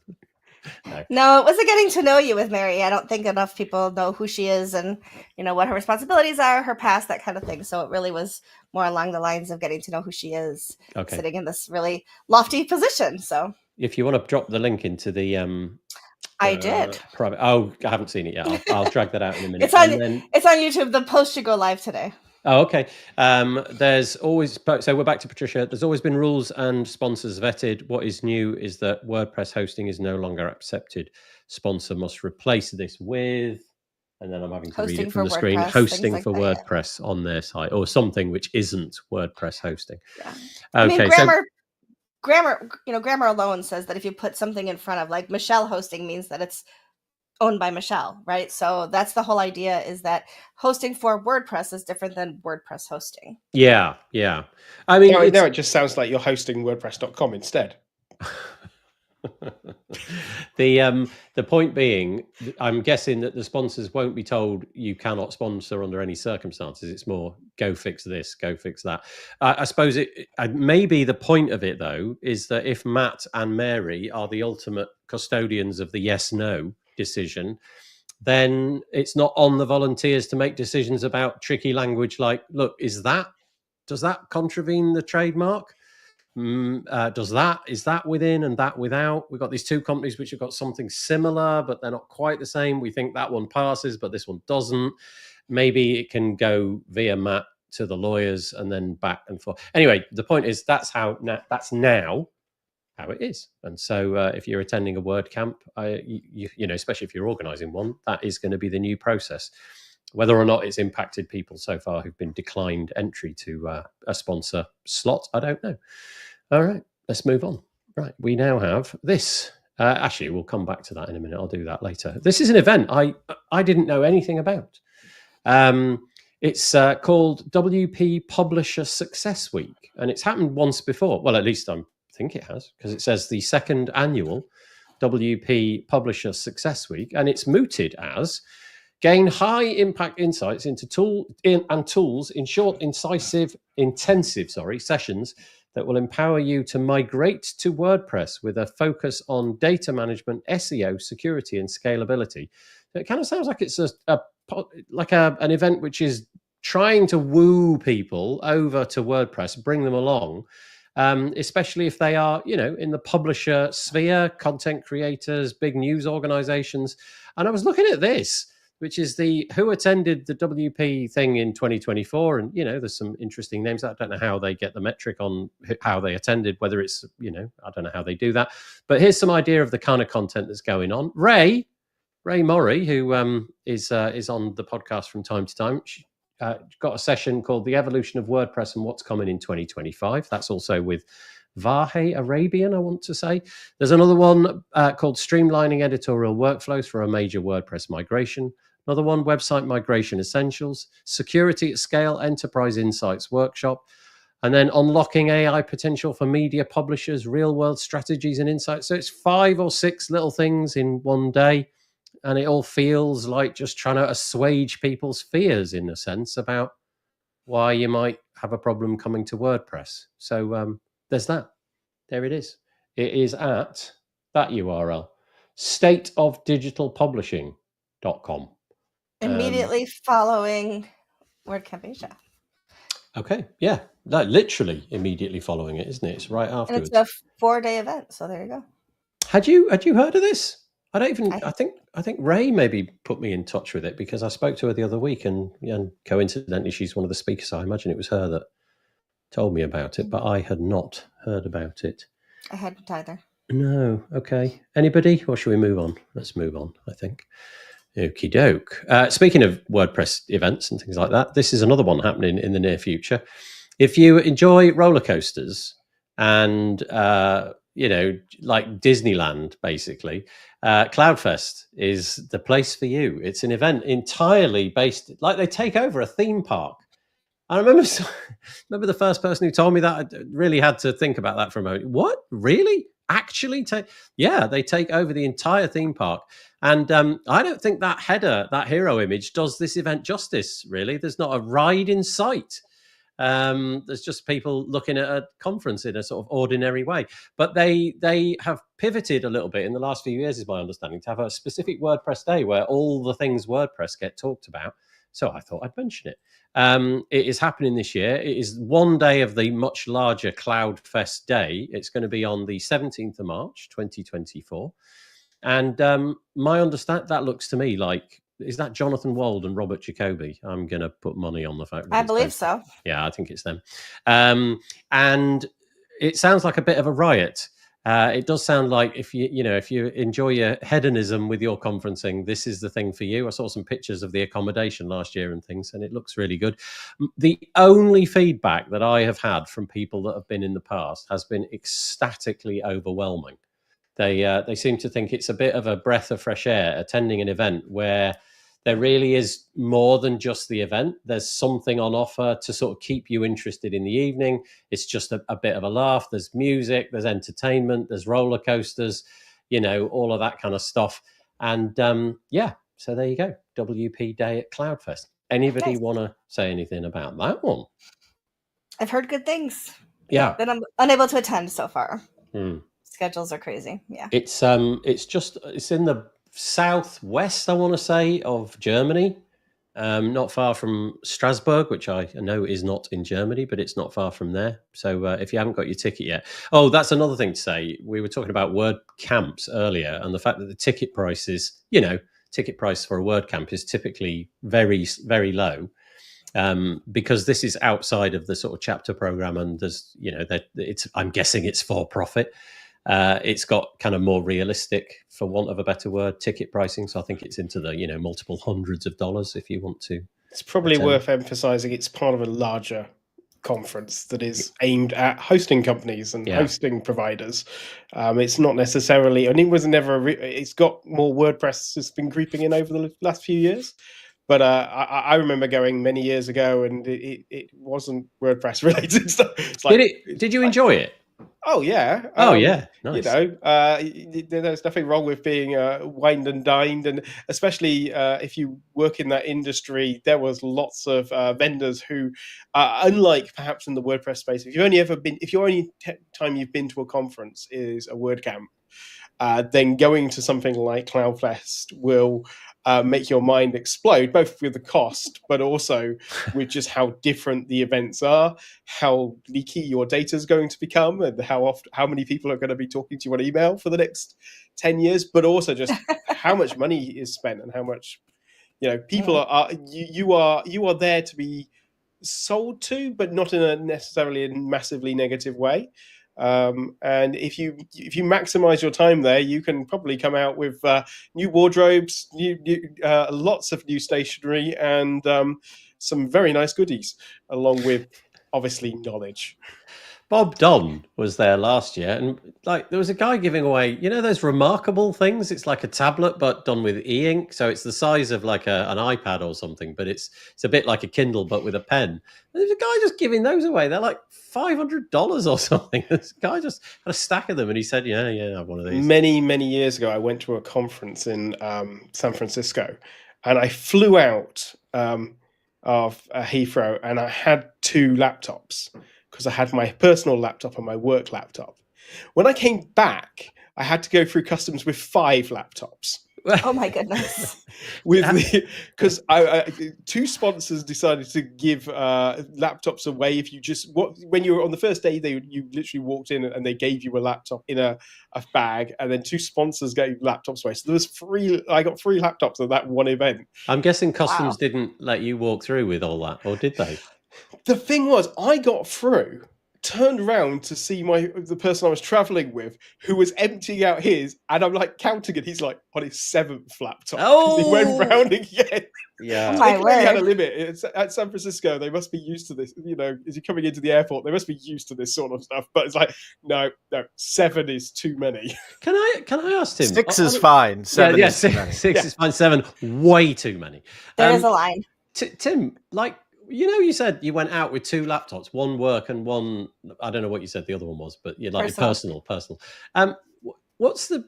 No, it wasn't getting to know you with Mary. I don't think enough people know who she is and what her responsibilities are, her past, that kind of thing. So it really was more along the lines of getting to know who she is, sitting in this really lofty position. So if you want to drop the link into the I did. Private. Oh, I haven't seen it yet. I'll drag that out in a minute. It's on YouTube. The post should go live today. Oh, okay. There's always, so we're back to Patricia. There's always been rules and sponsors vetted. What is new is that WordPress hosting is no longer accepted. Sponsor must replace this with, and then I'm having to read it from the screen, hosting for WordPress on their site, or something which isn't WordPress hosting. Yeah. Okay, grammar alone says that if you put something in front of, like Michelle hosting, means that it's owned by Michelle, right? So that's the whole idea, is that hosting for WordPress is different than WordPress hosting. Yeah. I mean, now it just sounds like you're hosting WordPress.com instead. The point being, I'm guessing that the sponsors won't be told you cannot sponsor under any circumstances. It's more go fix this, go fix that. I suppose maybe the point of it though is that if Matt and Mary are the ultimate custodians of the yes/no decision, then it's not on the volunteers to make decisions about tricky language like, look, does that contravene the trademark? Is that within and that without? We've got these two companies which have got something similar, but they're not quite the same. We think that one passes, but this one doesn't. Maybe it can go via Matt to the lawyers and then back and forth. Anyway, the point is that's now how it is. And so if you're attending a WordCamp, you know, especially if you're organizing one, that is going to be the new process. Whether or not it's impacted people so far who've been declined entry to a sponsor slot, I don't know. All right, let's move on. Right, we now have this. Actually, we'll come back to that in a minute. I'll do that later. This is an event I didn't know anything about. It's called WP Publisher Success Week, and it's happened once before. Well, at least I think it has, because it says the second annual WP Publisher Success Week, and it's mooted as gain high impact insights into tools in short, intensive sessions that will empower you to migrate to WordPress with a focus on data management, SEO, security, and scalability. So it kind of sounds like it's an event which is trying to woo people over to WordPress, bring them along, especially if they are, you know, in the publisher sphere, content creators, big news organizations. And I was looking at this, which is who attended the WP thing in 2024. And, you know, there's some interesting names. I don't know how they get the metric on how they attended, whether it's, you know, I don't know how they do that. But here's some idea of the kind of content that's going on. Ray Morey, who is on the podcast from time to time, got a session called The Evolution of WordPress and What's Coming in 2025. That's also with Vahe Arabian, I want to say. There's another one called Streamlining Editorial Workflows for a Major WordPress Migration. Another one, Website Migration Essentials, Security at Scale, Enterprise Insights Workshop, and then Unlocking AI Potential for Media Publishers, Real-World Strategies and Insights. So it's 5 or 6 little things in one day, and it all feels like just trying to assuage people's fears, in a sense, about why you might have a problem coming to WordPress. So there's that. There it is. It is at that URL, stateofdigitalpublishing.com. Immediately following WordCamp Asia. Okay, yeah, literally immediately following it, isn't it? It's right afterwards. And it's a 4-day event, so there you go. Had you heard of this? I think Ray maybe put me in touch with it, because I spoke to her the other week, and coincidentally she's one of the speakers. So I imagine it was her that told me about it, but I had not heard about it. I hadn't either. No. Okay. Anybody? Or should we move on? Let's move on, I think. Okie doke. Speaking of WordPress events and things like that, this is another one happening in the near future. If you enjoy roller coasters and, you know, like Disneyland, basically, Cloudfest is the place for you. It's an event entirely based, like they take over a theme park. I remember the first person who told me that. I really had to think about that for a moment. What? Really? Actually? They take over the entire theme park. And I don't think that hero image does this event justice, really. There's not a ride in sight. There's just people looking at a conference in a sort of ordinary way. But they have pivoted a little bit in the last few years, is my understanding, to have a specific WordPress day where all the things WordPress get talked about. So I thought I'd mention it. It is happening this year. It is one day of the much larger CloudFest day. It's going to be on the 17th of March, 2024. And my understanding, that looks to me like, is that Jonathan Wald and Robert Jacoby? I'm going to put money on the fact that I believe so. Yeah, I think it's them. And it sounds like a bit of a riot. It does sound like if you enjoy your hedonism with your conferencing, this is the thing for you. I saw some pictures of the accommodation last year and things, and it looks really good. The only feedback that I have had from people that have been in the past has been ecstatically overwhelming. They seem to think it's a bit of a breath of fresh air attending an event where there really is more than just the event. There's something on offer to sort of keep you interested in the evening. It's just a bit of a laugh. There's music, there's entertainment, there's roller coasters, all of that kind of stuff. And so there you go. WP Day at Cloudfest. Anybody want to say anything about that one? I've heard good things. Yeah. But I'm unable to attend so far. Hmm. Schedules are crazy. Yeah. It's in the southwest, I want to say, of Germany. Not far from Strasbourg, which I know is not in Germany, but it's not far from there. So if you haven't got your ticket yet. Oh, that's another thing to say. We were talking about word camps earlier, and the fact that the ticket prices, ticket price for a word camp is typically very, very low. Because this is outside of the sort of chapter program, and there's, I'm guessing it's for profit. It's got kind of more realistic, for want of a better word, ticket pricing. So I think it's into the, multiple hundreds of dollars if you want to. It's probably worth emphasizing it's part of a larger conference that is aimed at hosting companies and hosting providers. It's not necessarily, and it was never, it's got more WordPress has been creeping in over the last few years. But I remember going many years ago, and it wasn't WordPress related stuff. Did you enjoy it? Oh yeah. Nice. There's nothing wrong with being wined and dined, and especially if you work in that industry, there was lots of vendors who, unlike perhaps in the WordPress space, if your only time you've been to a conference is a WordCamp, then going to something like Cloudfest will make your mind explode, both with the cost, but also with just how different the events are, how leaky your data is going to become, and how many people are going to be talking to you on email for the next 10 years, but also just how much money is spent and how much, people you are there to be sold to, but not in a necessarily massively negative way. And if you maximize your time there, you can probably come out with new wardrobes, lots of new stationery, and some very nice goodies, along with obviously knowledge. Bob Don was there last year, and there was a guy giving away, those remarkable things. It's like a tablet, but done with e-ink, so it's the size of like an iPad or something, but it's a bit like a Kindle, but with a pen. And there's a guy just giving those away. They're like $500 or something. This guy just had a stack of them, and he said, "Yeah, I have one of these." Many years ago, I went to a conference in San Francisco, and I flew out of Heathrow, and I had 2 laptops, because I had my personal laptop and my work laptop. When I came back, I had to go through customs with 5 laptops. Oh my goodness! Because 2 sponsors decided to give laptops away if you when you were on the first day, you literally walked in and they gave you a laptop in a bag, and then 2 sponsors gave laptops away. So there was 3. I got 3 laptops at that one event. I'm guessing customs didn't let you walk through with all that, or did they? The thing was, I got through, turned around to see the person I was traveling with, who was emptying out his, and I'm like counting it. He's like on his 7th laptop. Oh, he went round again. Yeah, they clearly had a limit. It's at San Francisco. They must be used to this. As you're coming into the airport, they must be used to this sort of stuff. But it's like, no, 7 is too many. Can I ask Tim? 6 is fine. 7 is too many. 6 is fine. 7, way too many. There is a line. Tim, you said you went out with 2 laptops, one work and one, I don't know what you said the other one was, but you're like personal. What's the,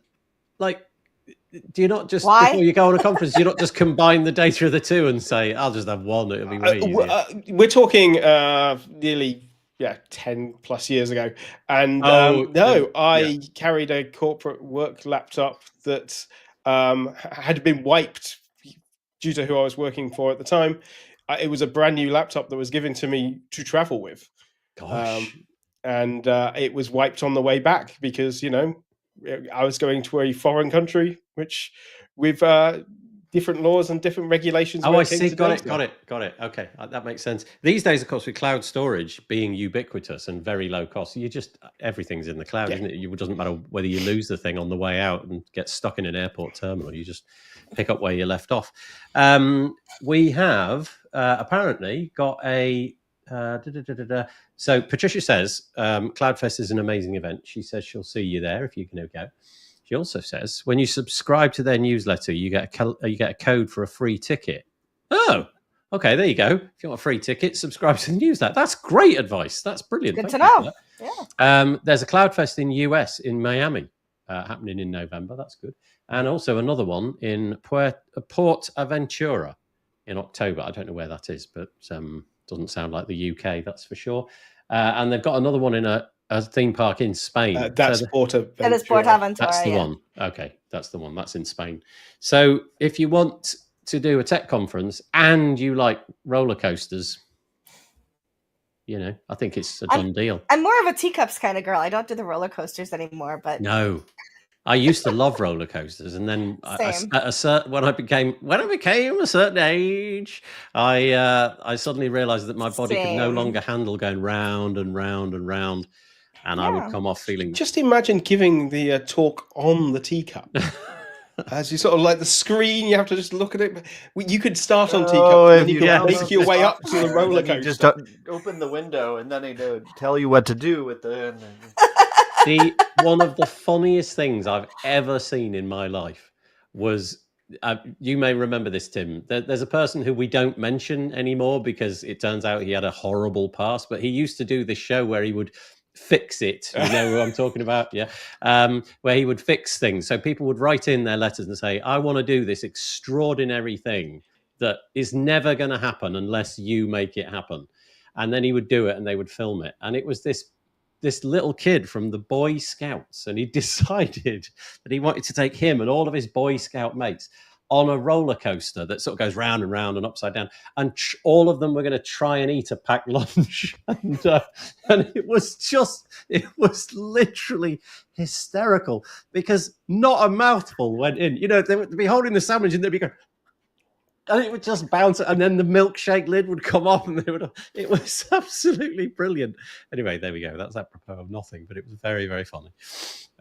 do you not just, before you go on a conference, do you not just combine the data of the 2 and say, I'll just have one, it'll be way easier? We're talking nearly 10 plus years ago. And I carried a corporate work laptop that had been wiped due to who I was working for at the time. It was a brand new laptop that was given to me to travel with. Gosh. And it was wiped on the way back because, I was going to a foreign country, which with different laws and different regulations. Oh, I see. Got it. Okay. That makes sense. These days, of course, with cloud storage being ubiquitous and very low cost, everything's in the cloud, isn't it? It doesn't matter whether you lose the thing on the way out and get stuck in an airport terminal. You just pick up where you left off. We have apparently got a... So Patricia says, Cloudfest is an amazing event. She says she'll see you there if you can go. She also says, when you subscribe to their newsletter, you get a code for a free ticket. Oh, okay, there you go. If you want a free ticket, subscribe to the newsletter. That's great advice. That's brilliant. Good to Thank you know. for that. Yeah. There's a CloudFest in US in Miami happening in November. That's good. And also another one in Port Aventura in October. I don't know where that is, but doesn't sound like the UK, that's for sure. And they've got another one in a theme park in Spain. That's Portaventura. That is Portaventura. That's the one. Okay, that's the one. That's in Spain. So if you want to do a tech conference and you like roller coasters, I think it's a done deal. I'm more of a teacups kind of girl. I don't do the roller coasters anymore, but no. I used to love roller coasters, and then when I became a certain age, I suddenly realized that my body could no longer handle going round and round and round, and I would come off feeling. Just imagine giving the talk on the teacup. As you sort of like the screen, you have to just look at it. You could start on teacup, and you can make your way up to the roller coaster. Just open the window, and then they tell you what to do with the. One of the funniest things I've ever seen in my life was, you may remember this, Tim. There's a person who we don't mention anymore because it turns out he had a horrible past, but he used to do this show where he would fix it. You know who I'm talking about? Yeah. Where he would fix things. So people would write in their letters and say, I want to do this extraordinary thing that is never going to happen unless you make it happen. And then he would do it and they would film it. And it was this little kid from the Boy Scouts, and he decided that he wanted to take him and all of his Boy Scout mates on a roller coaster that sort of goes round and round and upside down, and all of them were going to try and eat a packed lunch. And it was literally hysterical because not a mouthful went in. They would be holding the sandwich and they'd be going, and it would just bounce, and then the milkshake lid would come off, and it was absolutely brilliant. Anyway, there we go. That's apropos of nothing, but it was very, very funny.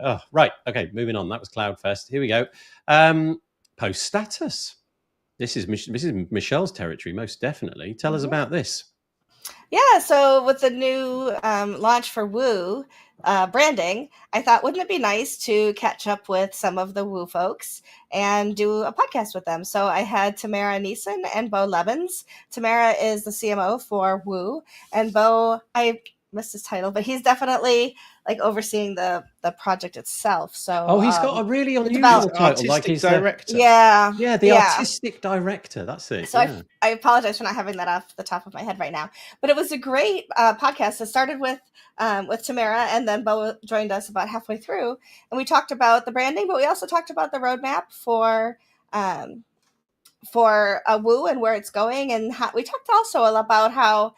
Oh, right. Okay, moving on. That was CloudFest. Here we go. Post status. This is Michelle's territory, most definitely. Tell us about this. Yeah, so with the new launch for Woo branding, I thought, wouldn't it be nice to catch up with some of the Woo folks and do a podcast with them? So I had Tamara Neeson and Bo Levins. Tamara is the CMO for Woo, and Bo, I missed his title, but he's definitely like overseeing the project itself. So he's got a really unusual title, like he's director. The artistic director. That's it. So I apologize for not having that off the top of my head right now, but it was a great podcast. It started with Tamara, and then Bo joined us about halfway through, and we talked about the branding, but we also talked about the roadmap for Woo and where it's going, and we talked also about how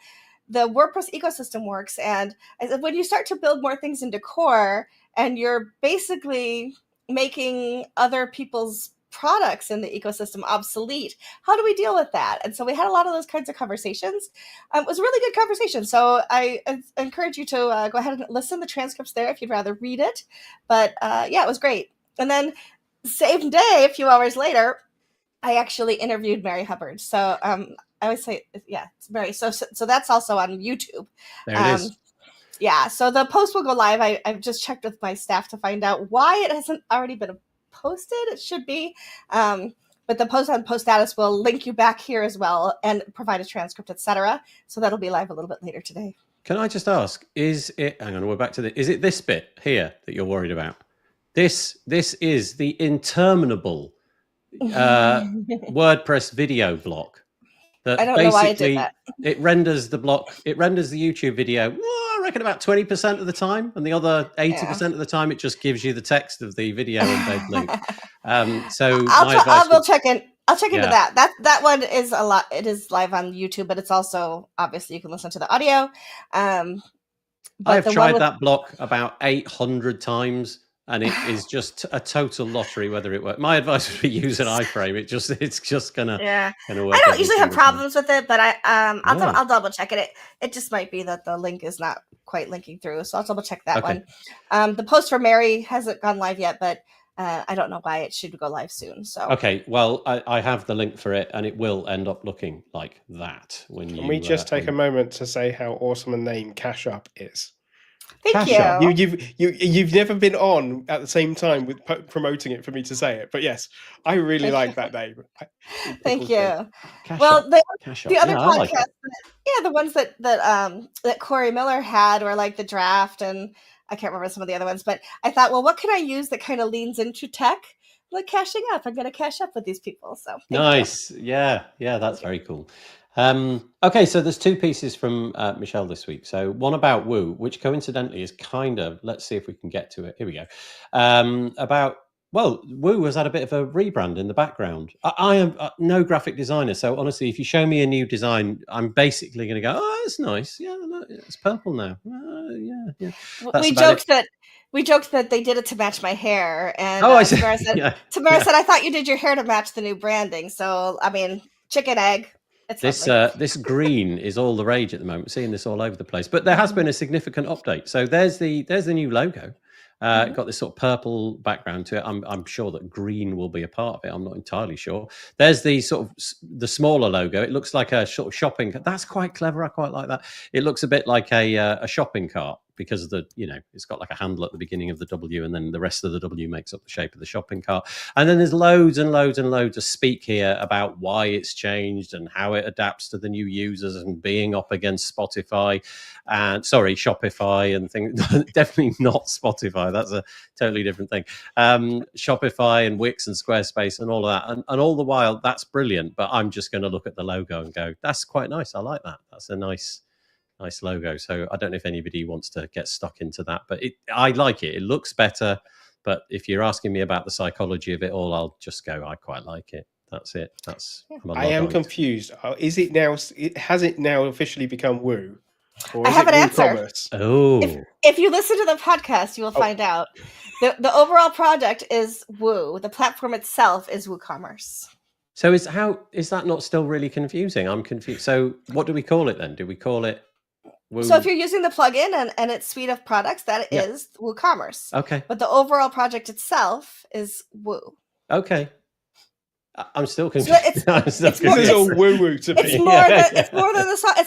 the WordPress ecosystem works. And when you start to build more things into core and you're basically making other people's products in the ecosystem obsolete, how do we deal with that? And so we had a lot of those kinds of conversations. It was a really good conversation. So I encourage you to go ahead and listen. The transcript's there if you'd rather read it. But it was great. And then same day, a few hours later, I actually interviewed Mary Hubbard. So I always say, it's Mary. So that's also on YouTube. There it is. Yeah, so the post will go live. I've just checked with my staff to find out why it hasn't already been posted. It should be. But the post on post status will link you back here as well and provide a transcript, etc. So that'll be live a little bit later today. Can I just ask, is it this bit here that you're worried about? This is the interminable WordPress video block. I don't know why I did that. It renders the block. It renders the YouTube video. I reckon about 20% of the time, and the other 80% of the time, it just gives you the text of the video embed link. So I'll check in. I'll check into that. That one is a lot. It is live on YouTube, but it's also obviously you can listen to the audio. I've tried that block about 800 times. And it is just a total lottery whether it works. My advice would be use an iframe. It's just gonna work. I don't usually have problems with it, but I'll double check it. It just might be that the link is not quite linking through, so I'll double check that one. The post for Mary hasn't gone live yet, but I don't know why. It should go live soon. So okay, well I have the link for it, and it will end up looking like that when you. Can we just take a moment to say how awesome a name Cash Up is? Thank Cash up. you. You've never been on at the same time with promoting it for me to say it, but yes, I really like that name. It Thank tickles me. you. Cash Well, up. Cash up. the other Yeah, I like podcasts, it. the ones that Corey Miller had were like the Draft, and I can't remember some of the other ones, but I thought, well, what can I use that kind of leans into tech? Like cashing up. I'm going to cash up with these people. So thank Nice. Yeah, that's very cool. Okay, so there's two pieces from Michelle this week. So one about Woo, which coincidentally is kind of, let's see if we can get to it. Here we go. Woo has had a bit of a rebrand in the background. I am no graphic designer, so honestly, if you show me a new design, I'm basically going to go, oh, it's nice. Yeah, look, it's purple now. Yeah. We joked that they did it to match my hair, and Tamara said, "I thought you did your hair to match the new branding." So, I mean, chicken egg. It's this green is all the rage at the moment. We're seeing this all over the place, but there has been a significant update. So there's the new logo. Got this sort of purple background to it. I'm sure that green will be a part of it. I'm not entirely sure. There's the sort of the smaller logo. It looks like a sort of shopping. That's quite clever. I quite like that. It looks a bit like a shopping cart, because of the, it's got like a handle at the beginning of the W, and then the rest of the W makes up the shape of the shopping cart. And then there's loads and loads and loads of speak here about why it's changed and how it adapts to the new users and being up against Shopify and things. Definitely not Spotify. That's a totally different thing. Shopify and Wix and Squarespace and all of that. And all the while, that's brilliant. But I'm just going to look at the logo and go, that's quite nice. I like that. That's a nice logo. So I don't know if anybody wants to get stuck into that, but I like it. It looks better. But if you're asking me about the psychology of it all, I'll just go, I quite like it. That's it. I am confused. Is it now? Has it now officially become Woo? Or I have an answer. Oh, if you listen to the podcast, you will find out. The overall project is Woo. The platform itself is WooCommerce. So is that not still really confusing? I'm confused. So what do we call it then? Do we call it Woo? So if you're using the plugin and its suite of products, that is WooCommerce. Okay. But the overall project itself is Woo. Okay. I'm still confused. So it's all woo-woo to me. It's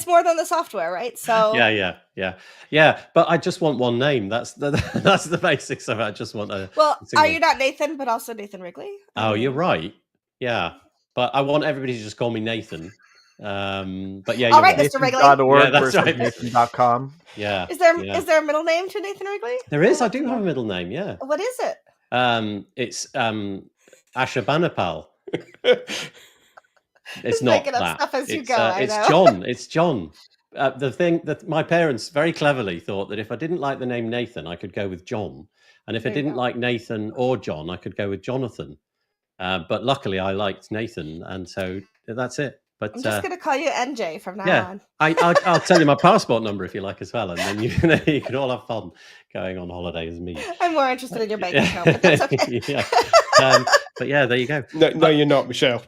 more than the software, right? So yeah. But I just want one name. That's the basics of it. I just want a. Well, are you not Nathan, but also Nathan Wrigley? Oh, you're right. Yeah, but I want everybody to just call me Nathan. But yeah, all right, Mr. Wrigley. Yeah, that's right. Nathan.com. Yeah. Is there a middle name to Nathan Wrigley? There is. I do have a middle name. Yeah. What is it? It's Ashurbanipal. It's not that. Stuff as you go. It's John. It's John. The thing that my parents very cleverly thought that if I didn't like the name Nathan, I could go with John, and if I didn't like Nathan or John, I could go with Jonathan. But luckily, I liked Nathan, and so that's it. But I'm just going to call you NJ from now on. I'll tell you my passport number if you like as well, and then you can all have fun going on holiday as me. I'm more interested in your bank account, but that's okay. But yeah, there you go. No, you're not, Michelle.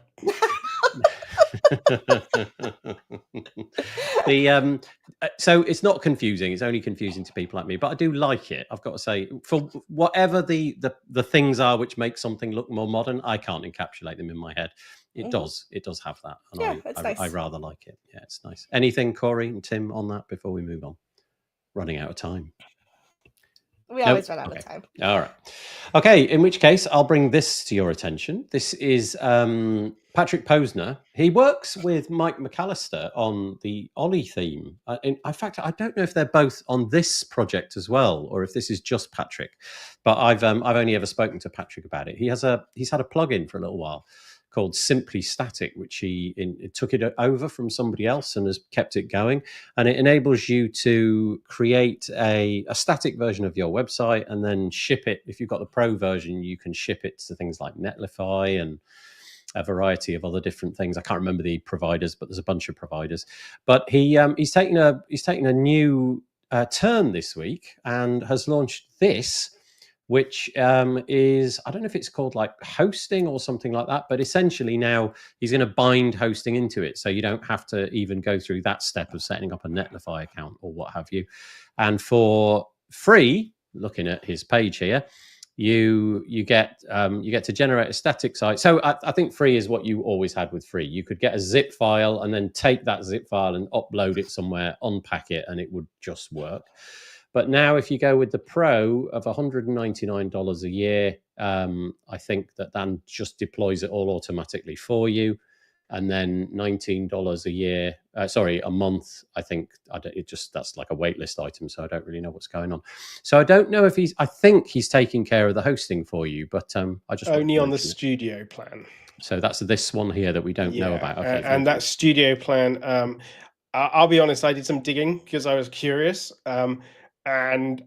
So it's not confusing. It's only confusing to people like me, but I do like it. I've got to say, for whatever the things are which make something look more modern, I can't encapsulate them in my head. It does have that, and I rather like it. Yeah, it's nice. Anything, Corey and Tim, on that before we move on? Running out of time. We always run out of time. All right. Okay, in which case, I'll bring this to your attention. This is Patrick Posner. He works with Mike McAllister on the Ollie theme. In fact, I don't know if they're both on this project as well, or if this is just Patrick. But I've only ever spoken to Patrick about it. He's had a plugin for a little while called Simply Static, which he took it over from somebody else and has kept it going. And it enables you to create a static version of your website and then ship it. If you've got the pro version, you can ship it to things like Netlify and a variety of other different things. I can't remember the providers, but there's a bunch of providers. But he's taken a new turn this week and has launched this, which is, I don't know if it's called like hosting or something like that, but essentially now he's going to bind hosting into it. So you don't have to even go through that step of setting up a Netlify account or what have you. And for free, looking at his page here, you get to generate a static site. So I think free is what you always had with free. You could get a zip file and then take that zip file and upload it somewhere, unpack it, and it would just work. But now if you go with the Pro of $199 a year, I think that then just deploys it all automatically for you. And then $19 a year, a month. I think that's like a waitlist item, so I don't really know what's going on. So I don't know if I think he's taking care of the hosting for you, but I just only on the mention it. studio plan. So that's this one here that we don't know about. Okay, and that studio plan. I'll be honest, I did some digging because I was curious, and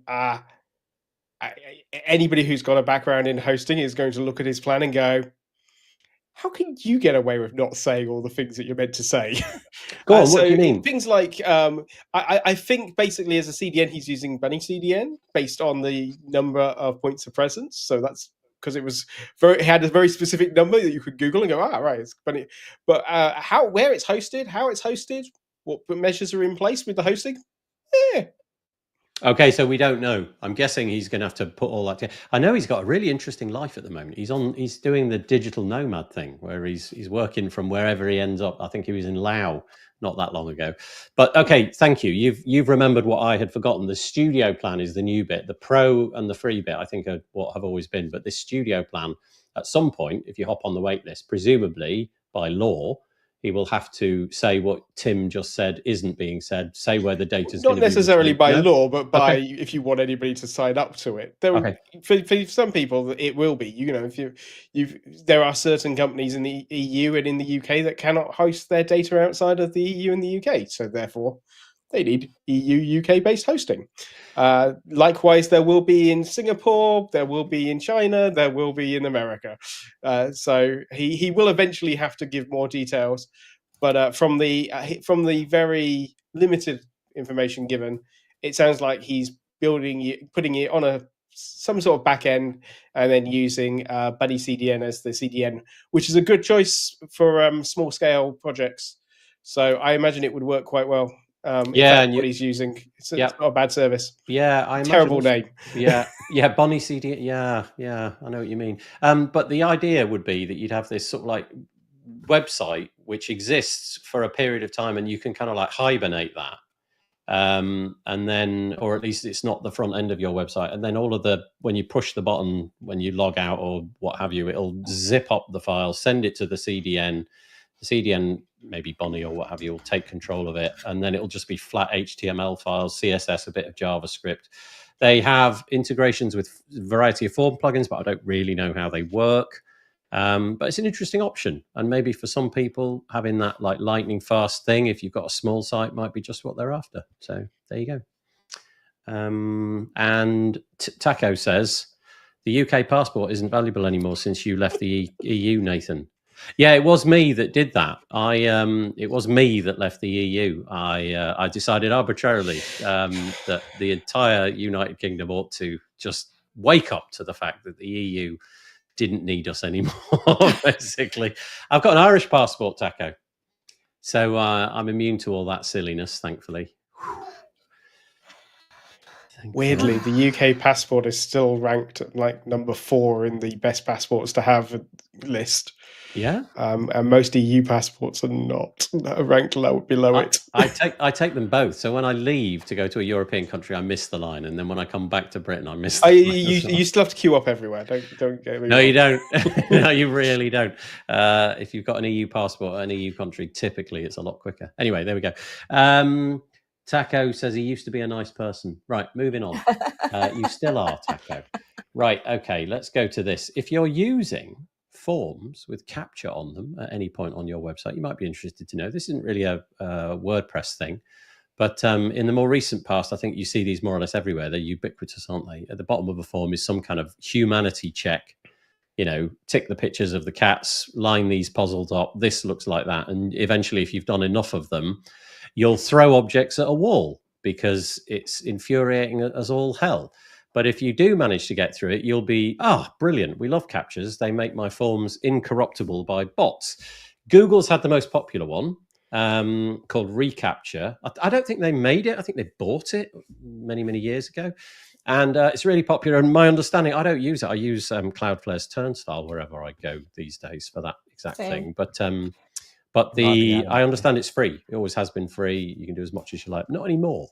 anybody who's got a background in hosting is going to look at his plan and go, how can you get away with not saying all the things that you're meant to say? Go on, what do you mean? Things like, I think basically as a CDN, he's using Bunny CDN based on the number of points of presence. So that's because it had a very specific number that you could Google and go, right, it's Bunny. But where it's hosted, how it's hosted, what measures are in place with the hosting? Yeah. Okay, so we don't know. I'm guessing he's going to have to put all that together. I know he's got a really interesting life at the moment. He's doing the digital nomad thing where he's working from wherever he ends up. I think he was in Laos not that long ago. But okay, thank you. You've remembered what I had forgotten. The studio plan is the new bit. The Pro and the free bit, I think, are what have always been. But this studio plan, at some point, if you hop on the wait list, presumably by law, he will have to say what Tim just said isn't being said, say where the data is not necessarily by law, but by if you want anybody to sign up to it. For some people, it will be. If there are certain companies in the EU and in the UK that cannot host their data outside of the EU and the UK, so therefore they need EU UK based hosting. Likewise, there will be in Singapore, there will be in China, there will be in America. So he will eventually have to give more details. But from the very limited information given, it sounds like he's putting it on some sort of back end, and then using Buddy CDN as the CDN, which is a good choice for small scale projects. So I imagine it would work quite well. If that's what he's using. It's not a bad service. Yeah, I terrible name. Yeah, Bunny CDN. Yeah, I know what you mean. But the idea would be that you'd have this sort of like website which exists for a period of time, and you can kind of like hibernate that, and then, or at least it's not the front end of your website, and then when you push the button when you log out or what have you, it'll zip up the file, send it to the CDN. The CDN, maybe Bunny or what have you, will take control of it, and then it'll just be flat HTML files, CSS, a bit of JavaScript. They have integrations with a variety of form plugins, but I don't really know how they work. But it's an interesting option, and maybe for some people, having that like lightning fast thing, if you've got a small site, might be just what they're after. So there you go. And Taco says the UK passport isn't valuable anymore since you left the EU, Nathan. Yeah, it was me that did that. It was me that left the EU. I decided arbitrarily that the entire United Kingdom ought to just wake up to the fact that the EU didn't need us anymore, basically. I've got an Irish passport, Taco. So I'm immune to all that silliness, thankfully. Weirdly, the UK passport is still ranked at like number 4 in the best passports to have list. Yeah. And most EU passports are not ranked below it. I take them both. So when I leave to go to a European country, I miss the line, and then when I come back to Britain, I miss the line. You still have to queue up everywhere. Don't get me No, wrong. you don't. No, you really don't. If you've got an EU passport, an EU country, typically it's a lot quicker. Anyway, there we go. Taco says he used to be a nice person. Right, moving on. You still are, Taco. Right, okay, let's go to this. If you're using forms with capture on them at any point on your website, you might be interested to know. This isn't really a WordPress thing, but in the more recent past, I think you see these more or less everywhere. They're ubiquitous, aren't they? At the bottom of a form is some kind of humanity check. Tick the pictures of the cats, line these puzzles up. This looks like that. And eventually, if you've done enough of them, you'll throw objects at a wall because it's infuriating as all hell. But if you do manage to get through it, you'll be, brilliant. We love captures. They make my forms incorruptible by bots. Google's had the most popular one called Recapture. I don't think they made it. I think they bought it many, many years ago. And it's really popular. And my understanding, I don't use it. I use Cloudflare's Turnstile wherever I go these days for that exact thing. But I understand it's free. It always has been free. You can do as much as you like. Not anymore.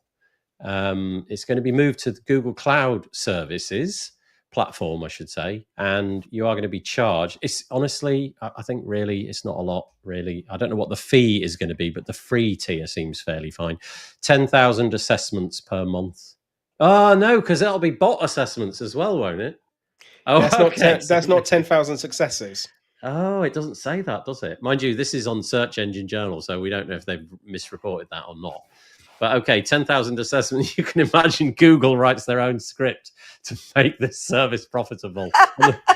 It's going to be moved to the Google Cloud Services platform, I should say, and you are going to be charged. It's honestly, I think really it's not a lot, really. I don't know what the fee is going to be, but the free tier seems fairly fine. 10,000 assessments per month. Oh, no, because that'll be bot assessments as well, won't it? Oh, That's not 10,000 successes. Oh, it doesn't say that, does it? Mind you, this is on Search Engine Journal, so we don't know if they've misreported that or not. But okay, 10,000 assessments. You can imagine Google writes their own script to make this service profitable.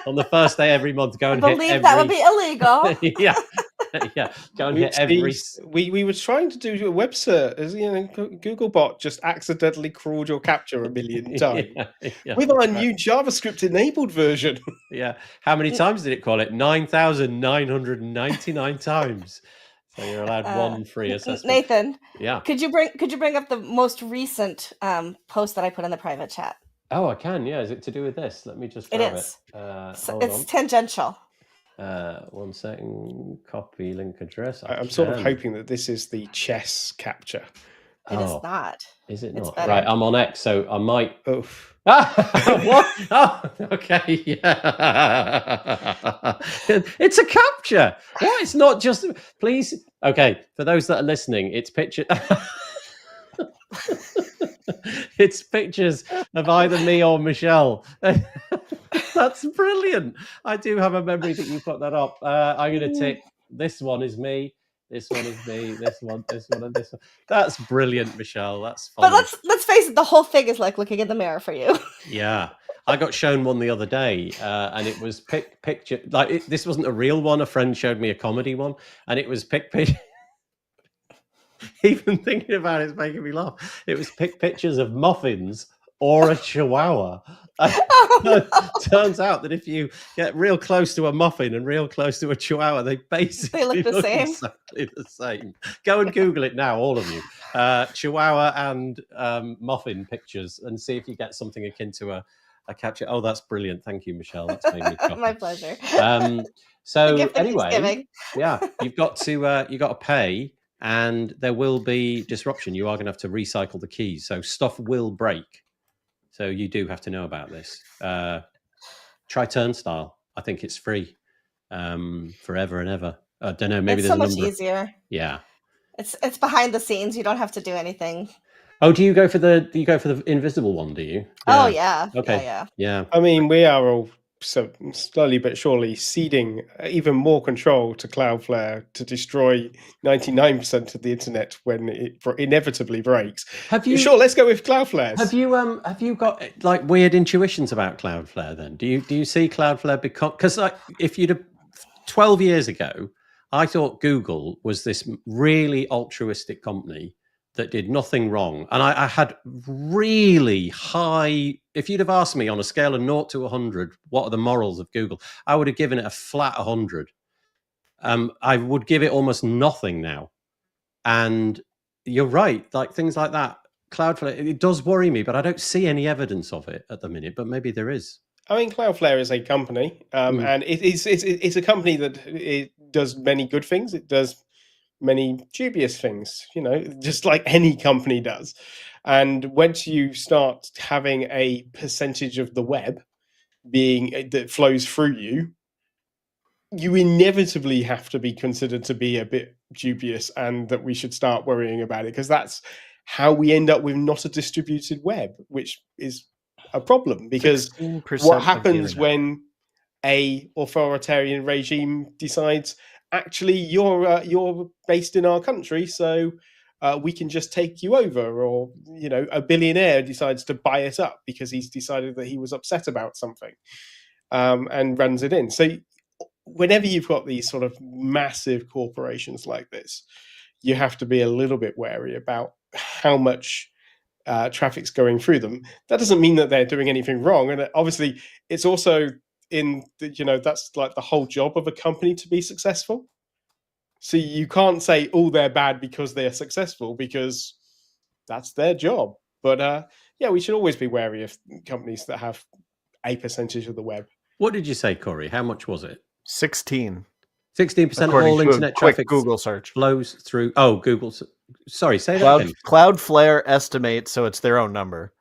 on the first day every month, go and hit every... that would be illegal. yeah. Go and hit every... We were trying to do a web search. Googlebot just accidentally crawled your capture a million times. With our new JavaScript enabled version. Yeah. How many times did it call it? 9,999 times. So you're allowed one free assessment. Nathan, yeah. Could you bring up the most recent post that I put in the private chat? Oh, I can. Yeah. Is it to do with this? Let me just grab it. It's tangential. 1 second. Copy link address. I'm sort of hoping that this is the chess capture. It is not. Is it not? Right. I'm on X, so I might. Oof. What? Oh, okay. Yeah. It's a capture. What? It's not just. Please. Okay. For those that are listening, it's picture. It's pictures of either me or Michelle. That's brilliant. I do have a memory that you put that up. I'm going to tick. This one is me. This one is me. This one, and this one. That's brilliant, Michelle. That's fun. But let's face it. The whole thing is like looking in the mirror for you. Yeah, I got shown one the other day, and it was picture. Like this wasn't a real one. A friend showed me a comedy one, and it was picture. Even thinking about it's making me laugh. It was pictures of muffins or a chihuahua. Turns out that if you get real close to a muffin and real close to a chihuahua, they basically look the same. Exactly the same. Go and Google it now, all of you. Chihuahua and muffin pictures, and see if you get something akin to a capture. Oh, that's brilliant. Thank you, Michelle. That's made me chuckle. My pleasure. So anyway, yeah, you've got to pay. And there will be disruption. You are going to have to recycle the keys. So stuff will break. So you do have to know about this. Try Turnstile. I think it's free forever and ever. I don't know. Maybe it's there's so a much number. Easier. Yeah. It's behind the scenes. You don't have to do anything. Oh, do you go for the invisible one? Do you? Yeah. Oh yeah. Okay. Yeah. I mean, we are all so slowly but surely ceding even more control to Cloudflare to destroy 99% of the internet when it inevitably breaks. Sure, let's go with Cloudflare. Have you got like weird intuitions about Cloudflare then? Do you see Cloudflare because like if you'd have 12 years ago, I thought Google was this really altruistic company that did nothing wrong. And I had really high, if you'd have asked me on a scale of 0 to 100, what are the morals of Google? I would have given it a flat 100. I would give it almost nothing now. And you're right, like things like that. Cloudflare, it does worry me, but I don't see any evidence of it at the minute, but maybe there is. I mean, Cloudflare is a company, and it's a company that it does many good things. It does many dubious things, just like any company does. And once you start having a percentage of the web that flows through you, you inevitably have to be considered to be a bit dubious, and that we should start worrying about it, because that's how we end up with not a distributed web, which is a problem. Because what happens when a authoritarian regime decides, actually, you're based in our country, so we can just take you over, or a billionaire decides to buy it up because he's decided that he was upset about something, and runs it in. So whenever you've got these sort of massive corporations like this, you have to be a little bit wary about how much traffic's going through them. That doesn't mean that they're doing anything wrong, and obviously it's also that's like the whole job of a company, to be successful. So you can't say, they're bad because they're successful, because that's their job. But we should always be wary of companies that have a percentage of the web. What did you say, Corey? How much was it? 16. 16% of according all to a internet quick traffic Google search. flows through. Oh, Google. Sorry, say that again. Cloudflare estimates, so it's their own number,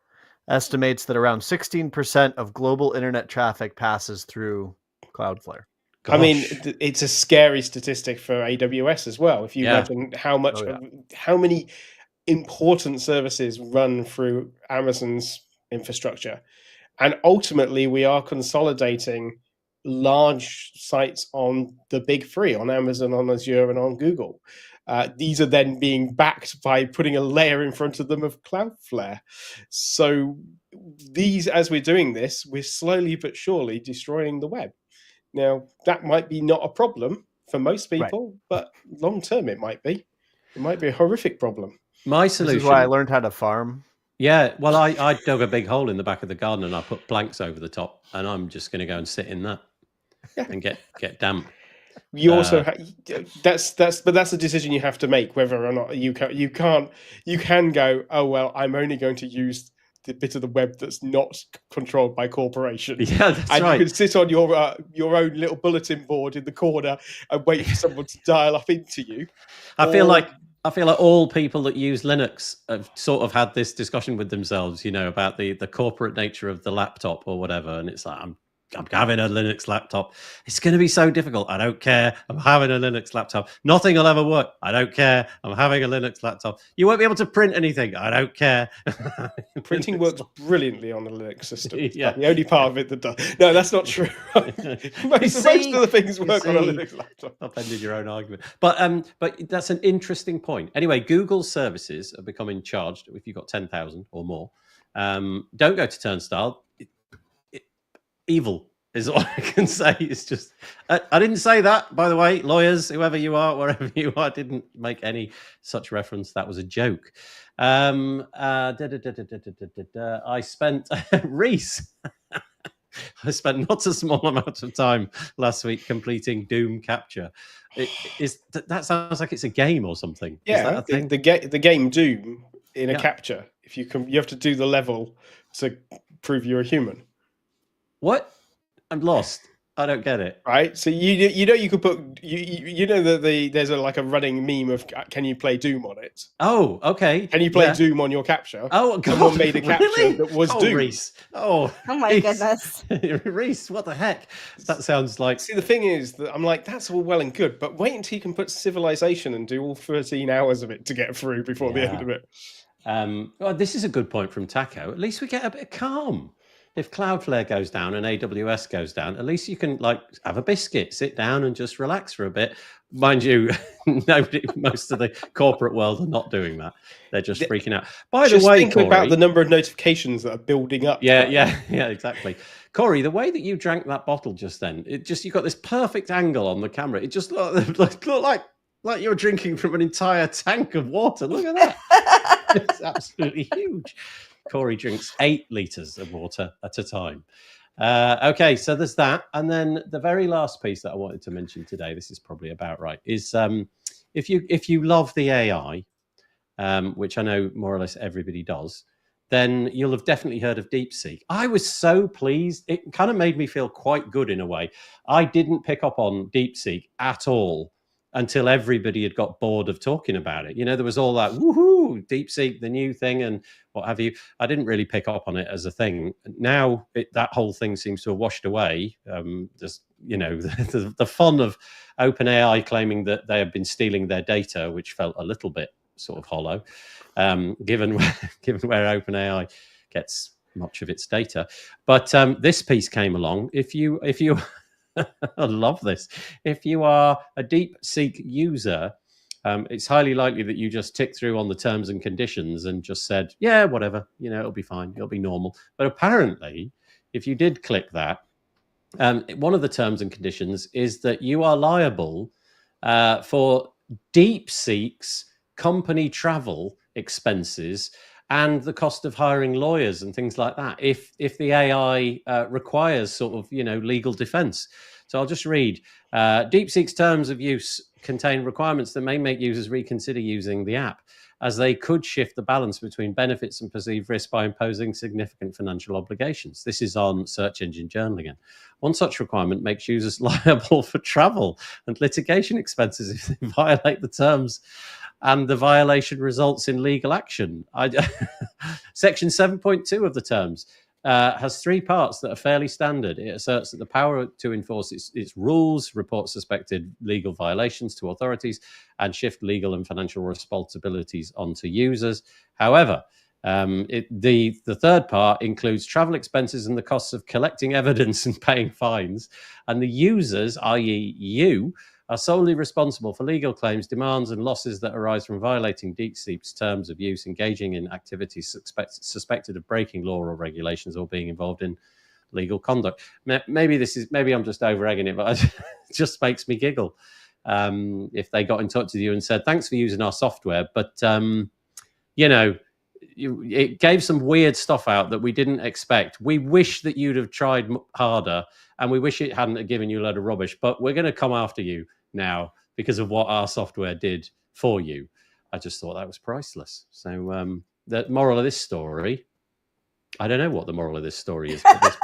estimates that around 16% of global internet traffic passes through Cloudflare. I mean, Gosh. it's a scary statistic for AWS as well. If you Yeah. imagine how much, Oh, yeah. how many important services run through Amazon's infrastructure, and ultimately we are consolidating large sites on the big three, on Amazon, on Azure, and on Google. These are then being backed by putting a layer in front of them of Cloudflare. So these, as we're doing this, we're slowly but surely destroying the web. Now, that might be not a problem for most people, but long term it might be. It might be a horrific problem. My This solution. is why I learned how to farm. Yeah, well, I dug a big hole in the back of the garden and I put planks over the top, and I'm just going to go and sit in that and get damp. You also that's a decision you have to make, whether or not you can go, oh well, I'm only going to use the bit of the web that's not controlled by corporations. Yeah, that's and right. You can sit on your own little bulletin board in the corner and wait for someone to dial up into you. I feel like all people that use Linux have sort of had this discussion with themselves, about the corporate nature of the laptop or whatever, and it's like I'm having a Linux laptop. It's going to be so difficult. I don't care. I'm having a Linux laptop. Nothing will ever work. I don't care. I'm having a Linux laptop. You won't be able to print anything. I don't care. Printing works brilliantly on the Linux system. Yeah. The only part of it that does. No, that's not true. most of the things work on a Linux laptop. Upended your own argument. But that's an interesting point. Anyway, Google's services are becoming charged if you've got 10,000 or more. Don't go to Turnstile. Evil is all I can say. It's just I didn't say that, by the way, lawyers, whoever you are, wherever you are, didn't make any such reference. That was a joke. I spent Reese. I spent not a small amount of time last week completing Doom Capture. That sounds like it's a game or something. Yeah, is that a thing? The game Doom in a capture. If you have to do the level to prove you're a human. What? I'm lost. I don't get it. Right. So you could put that there's a running meme of can you play Doom on it? Oh, okay. Can you play Doom on your capture? Oh, God. Someone made a capture that was Doom. Reese. Oh my goodness. Reese, what the heck? That sounds like. See, the thing is that I'm like, that's all well and good, but wait until you can put Civilization and do all 13 hours of it to get through before the end of it. Well, this is a good point from Taco. At least we get a bit of calm. If Cloudflare goes down and AWS goes down, at least you can have a biscuit, sit down and just relax for a bit. Mind you, most of the corporate world are not doing that. They're just freaking out. By the way, think about the number of notifications that are building up. Yeah, exactly. Corey, the way that you drank that bottle just then, you got this perfect angle on the camera. It just looked like you were drinking from an entire tank of water. Look at that. It's absolutely huge. Corey drinks 8 liters of water at a time. Okay, so there's that. And then the very last piece that I wanted to mention today, this is probably about right, is if you love the AI, which I know more or less everybody does, then you'll have definitely heard of DeepSeek. I was so pleased. It kind of made me feel quite good in a way. I didn't pick up on DeepSeek at all until everybody had got bored of talking about it. There was all that, woohoo, DeepSeek, the new thing, and what have you. I didn't really pick up on it as a thing. Now that whole thing seems to have washed away. The fun of OpenAI claiming that they have been stealing their data, which felt a little bit sort of hollow, given where OpenAI gets much of its data. But this piece came along. If you I love this. If you are a DeepSeek user, it's highly likely that you just tick through on the terms and conditions and just said, yeah, whatever, it'll be fine. It'll be normal. But apparently, if you did click that, one of the terms and conditions is that you are liable for DeepSeek's company travel expenses and the cost of hiring lawyers and things like that if the AI requires sort of legal defense. So I'll just read. DeepSeek's terms of use contain requirements that may make users reconsider using the app. as they could shift the balance between benefits and perceived risk by imposing significant financial obligations. This is on Search Engine Journal again. One such requirement makes users liable for travel and litigation expenses if they violate the terms, and the violation results in legal action. Section 7.2 of the terms has three parts that are fairly standard. It asserts that the power to enforce its rules, report suspected legal violations to authorities, and shift legal and financial responsibilities onto users. However, the third part includes travel expenses and the costs of collecting evidence and paying fines, and the users, i.e. you, are solely responsible for legal claims, demands, and losses that arise from violating DeepSeek's terms of use, engaging in activities suspected of breaking law or regulations, or being involved in legal conduct. Maybe I'm just over-egging it, but it just makes me giggle. If they got in touch with you and said, thanks for using our software, but it gave some weird stuff out that we didn't expect. We wish that you'd have tried harder, and we wish it hadn't given you a load of rubbish, but we're going to come after you now because of what our software did for you. I just thought that was priceless. So the moral of this story, I don't know what the moral of this story is, but there's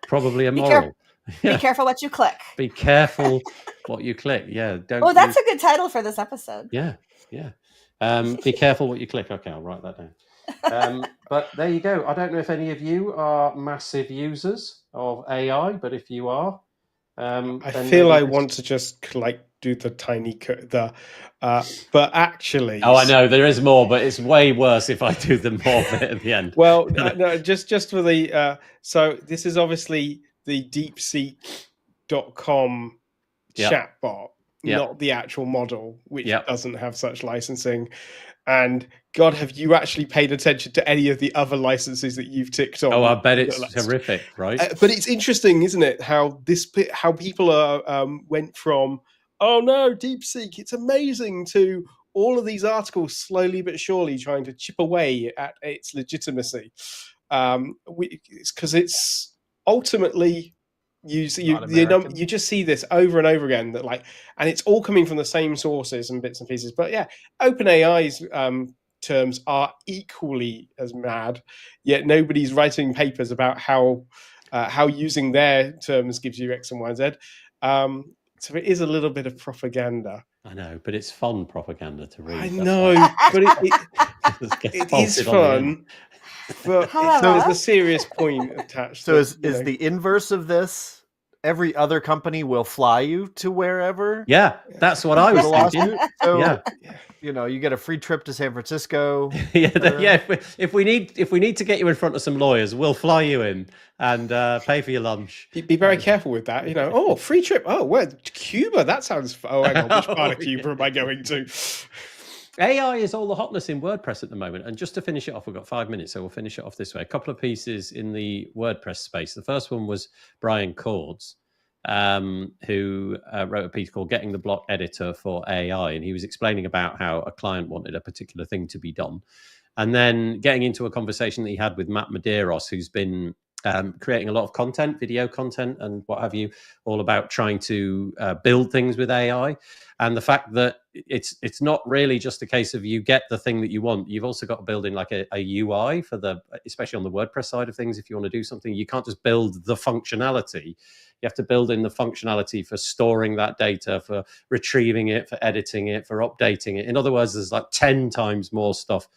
probably a moral. Be careful what you click. Be careful what you click. Yeah. Oh, that's a good title for this episode. Yeah. Be careful what you click. Okay, I'll write that down. But there you go. I don't know if any of you are massive users of AI, but if you are, I feel I want to just do the tiny but actually, I know there is more, but it's way worse if I do the more bit at the end. Well, no, just for the so this is obviously the DeepSeek.com chatbot, not the actual model, which doesn't have such licensing. And God, have you actually paid attention to any of the other licenses that you've ticked on? Oh, I bet it's horrific, right? But it's interesting, isn't it? How people are went from, oh no, DeepSeek, it's amazing, to all of these articles slowly but surely trying to chip away at its legitimacy. Because it's ultimately you just see this over and over again, that and it's all coming from the same sources and bits and pieces. But yeah, OpenAI's terms are equally as mad, yet nobody's writing papers about how using their terms gives you X and Y and Z. So it is a little bit of propaganda. I know, but it's fun propaganda to read. I know, but it is fun. But there's a serious point attached. So is the inverse of this? Every other company will fly you to wherever. Yeah, that's what I was thinking. So, you get a free trip to San Francisco. If we need to get you in front of some lawyers, we'll fly you in and pay for your lunch. Be very careful with that. Oh, free trip. Oh, where? Cuba. That sounds. Oh, hang on. Which part of Cuba am I going to? AI is all the hotness in WordPress at the moment. And just to finish it off, we've got 5 minutes, so we'll finish it off this way. A couple of pieces in the WordPress space. The first one was Brian Cords, who wrote a piece called Getting the Block Editor for AI. And he was explaining about how a client wanted a particular thing to be done. And then getting into a conversation that he had with Matt Medeiros, who's been creating a lot of content, video content and what have you, all about trying to build things with AI. And the fact that it's not really just a case of you get the thing that you want. You've also got to build in like a UI for especially on the WordPress side of things. If you want to do something, you can't just build the functionality. You have to build in the functionality for storing that data, for retrieving it, for editing it, for updating it. In other words, there's like 10 times more stuff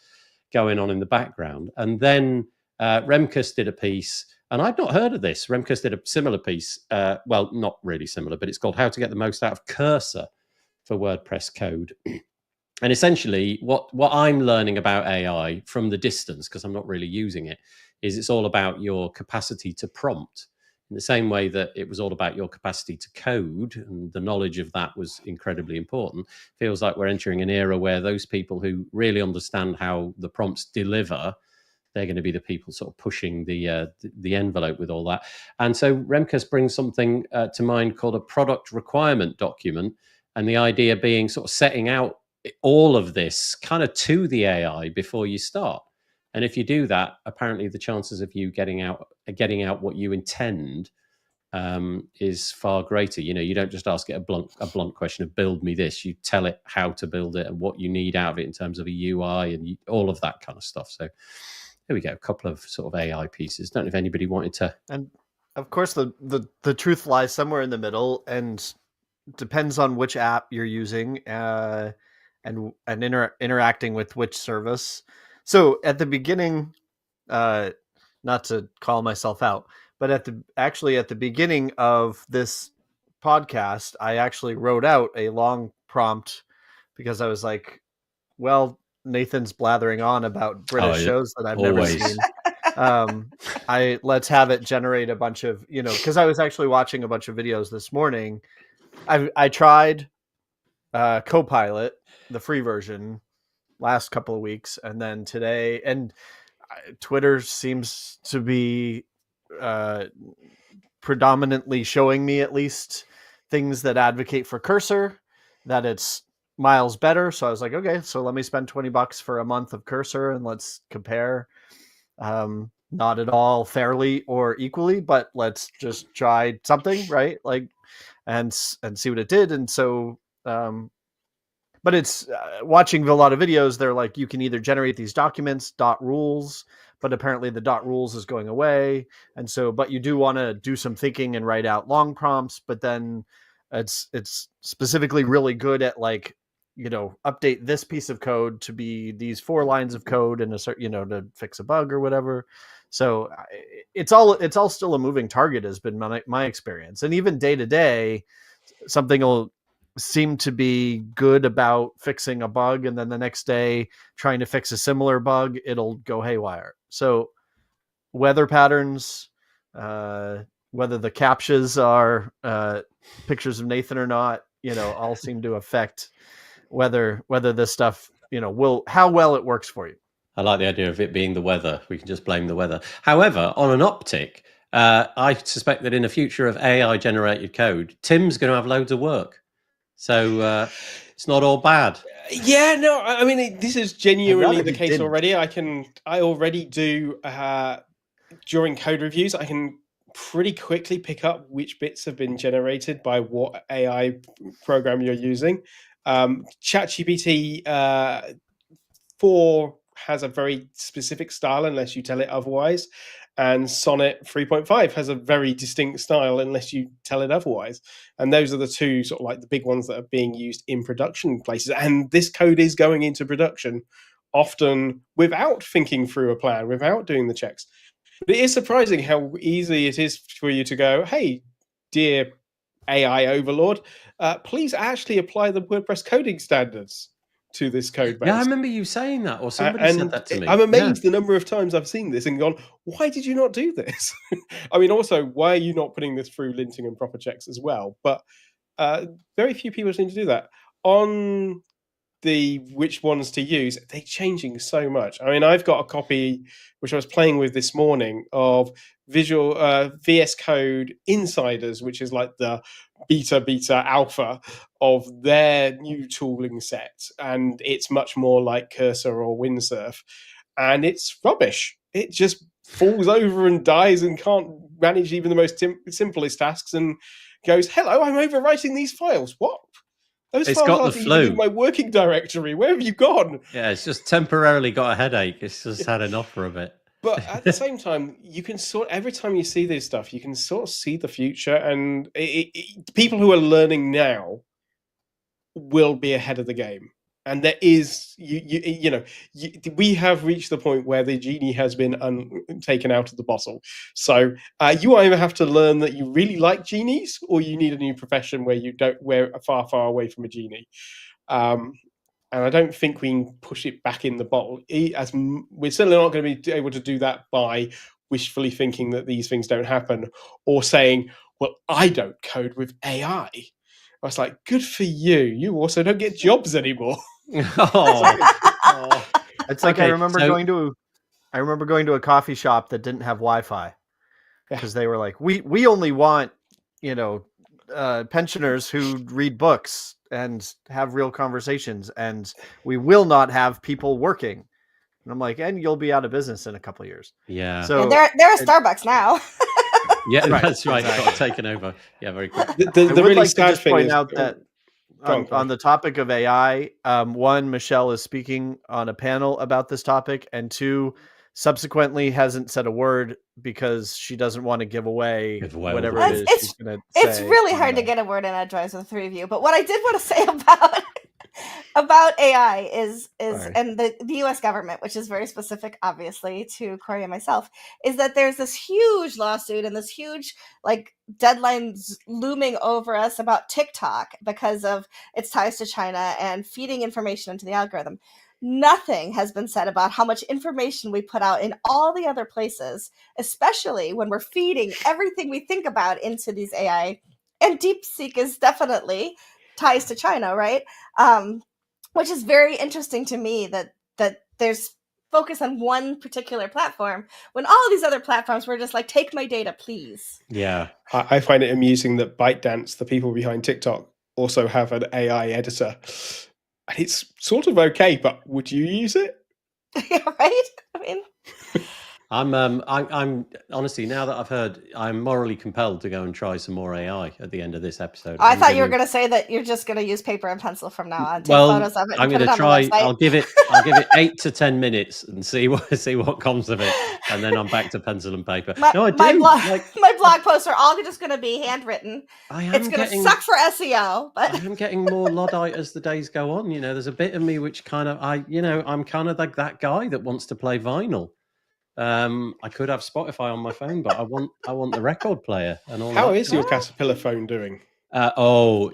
going on in the background. And then Remkus did a piece, and I'd not heard of this. Remkus did a similar piece. Well, not really similar, but it's called How to Get the Most Out of Cursor for WordPress Code. And essentially, what I'm learning about AI from the distance, because I'm not really using it, is it's all about your capacity to prompt. In the same way that it was all about your capacity to code, and the knowledge of that was incredibly important. Feels like we're entering an era where those people who really understand how the prompts deliver, they're going to be the people sort of pushing the envelope with all that. And so Remkus brings something to mind called a product requirement document. And the idea being sort of setting out all of this kind of to the AI before you start. And if you do that, apparently the chances of you getting out what you intend is far greater. You don't just ask it a blunt question of build me this. You tell it how to build it and what you need out of it in terms of a UI and all of that kind of stuff. So there we go, a couple of sort of AI pieces. Don't know if anybody wanted to. And of course, the truth lies somewhere in the middle, and depends on which app you're using and interacting with which service. So at the beginning, not to call myself out, but at the beginning of this podcast, I actually wrote out a long prompt because I was like, well, Nathan's blathering on about British shows that I've never seen. Let's have it generate a bunch of, because I was actually watching a bunch of videos this morning. I tried Copilot, the free version, last couple of weeks, and then today, and Twitter seems to be predominantly showing me at least things that advocate for Cursor, that it's miles better. So I was like, okay, so let me spend $20 for a month of Cursor and let's compare. Not at all fairly or equally, but let's just try something, right? Like, and see what it did. And so, but it's watching a lot of videos. They're like, you can either generate these documents, .rules, but apparently the .rules is going away. And so, but you do want to do some thinking and write out long prompts, but then it's specifically really good at like, update this piece of code to be these 4 lines of code and a certain, to fix a bug or whatever. So it's all still a moving target, has been my experience. And even day to day, something will seem to be good about fixing a bug, and then the next day trying to fix a similar bug, it'll go haywire. So weather patterns, whether the captchas are pictures of Nathan or not, all seem to affect whether this stuff, how well it works for you. I like the idea of it being the weather. We can just blame the weather. However, on an optic, I suspect that in the future of AI generated code, Tim's going to have loads of work. So it's not all bad. Yeah, no, I mean, this is genuinely the case already. I already do, during code reviews, I can pretty quickly pick up which bits have been generated by what AI program you're using. ChatGPT 4 has a very specific style unless you tell it otherwise. And Sonnet 3.5 has a very distinct style unless you tell it otherwise. And those are the two sort of like the big ones that are being used in production places. And this code is going into production often without thinking through a plan, without doing the checks. But it is surprising how easy it is for you to go, hey, dear AI overlord, please actually apply the WordPress coding standards to this code base. Yeah, I remember you saying that, or somebody said that to me. I'm amazed the number of times I've seen this and gone, why did you not do this? I mean, also, why are you not putting this through linting and proper checks as well? But very few people seem to do that. On the which ones to use, they're changing so much. I mean, I've got a copy, which I was playing with this morning, of Visual VS Code Insiders, which is like the beta alpha of their new tooling set, and it's much more like Cursor or Windsurf, and it's rubbish. It just falls over and dies and can't manage even the most simplest tasks, and goes, hello, I'm overwriting these files. What? Those it's files got aren't the even flu in my working directory. Where have you gone? Yeah, it's just temporarily got a headache. It's just had enough for a bit. But at the same time, you can every time you see this stuff, you can sort of see the future, and people who are learning now will be ahead of the game. And there is, we have reached the point where the genie has been taken out of the bottle. So you either have to learn that you really like genies, or you need a new profession where you don't, we're far, far away from a genie. And I don't think we can push it back in the bottle. We're certainly not going to be able to do that by wishfully thinking that these things don't happen, or saying, well, I don't code with AI. I was like, good for you. You also don't get jobs anymore. It's like, okay, I remember going to a coffee shop that didn't have Wi-Fi, because they were like, we only want, pensioners who read books and have real conversations, and we will not have people working. And I'm like, and you'll be out of business in a couple of years. Yeah. So they're a Starbucks now. Yeah, Right, that's right. exactly. Got taken over. Yeah, very quick. The I would really like to sad just thing point is out that Go on, on the topic of AI, one, Michelle is speaking on a panel about this topic, and two, subsequently hasn't said a word because she doesn't want to give away Give away all the whatever it is It's- she's going to say. It's really hard to get a word in edgewise with the three of you. But what I did want to say about AI is Sorry. and the US government, which is very specific, obviously, to Corey and myself, is that there's this huge lawsuit and this huge like deadlines looming over us about TikTok because of its ties to China and feeding information into the algorithm. Nothing has been said about how much information we put out in all the other places, especially when we're feeding everything we think about into these AI. And DeepSeek is definitely ties to China, right? Which is very interesting to me that there's focus on one particular platform when all these other platforms were just like, take my data, please. Yeah. I find it amusing that ByteDance, the people behind TikTok, also have an AI editor. And it's sort of okay, but would you use it? Yeah, right? I mean, I'm honestly, now that I've heard, I'm morally compelled to go and try some more AI at the end of this episode. I thought you were going to say that you're just going to use paper and pencil from now on. Take photos of it and I'm put going it to on try. the website. I'll give it 8 to 10 minutes and see what comes of it, and then I'm back to pencil and paper. My blog posts are all just going to be handwritten. It's going to suck for SEO, but I am getting more Luddite as the days go on. You know, there's a bit of me which kind of I'm kind of like that guy that wants to play vinyl. I could have Spotify on my phone, but I want the record player and all. How is your Caterpillar phone doing? Do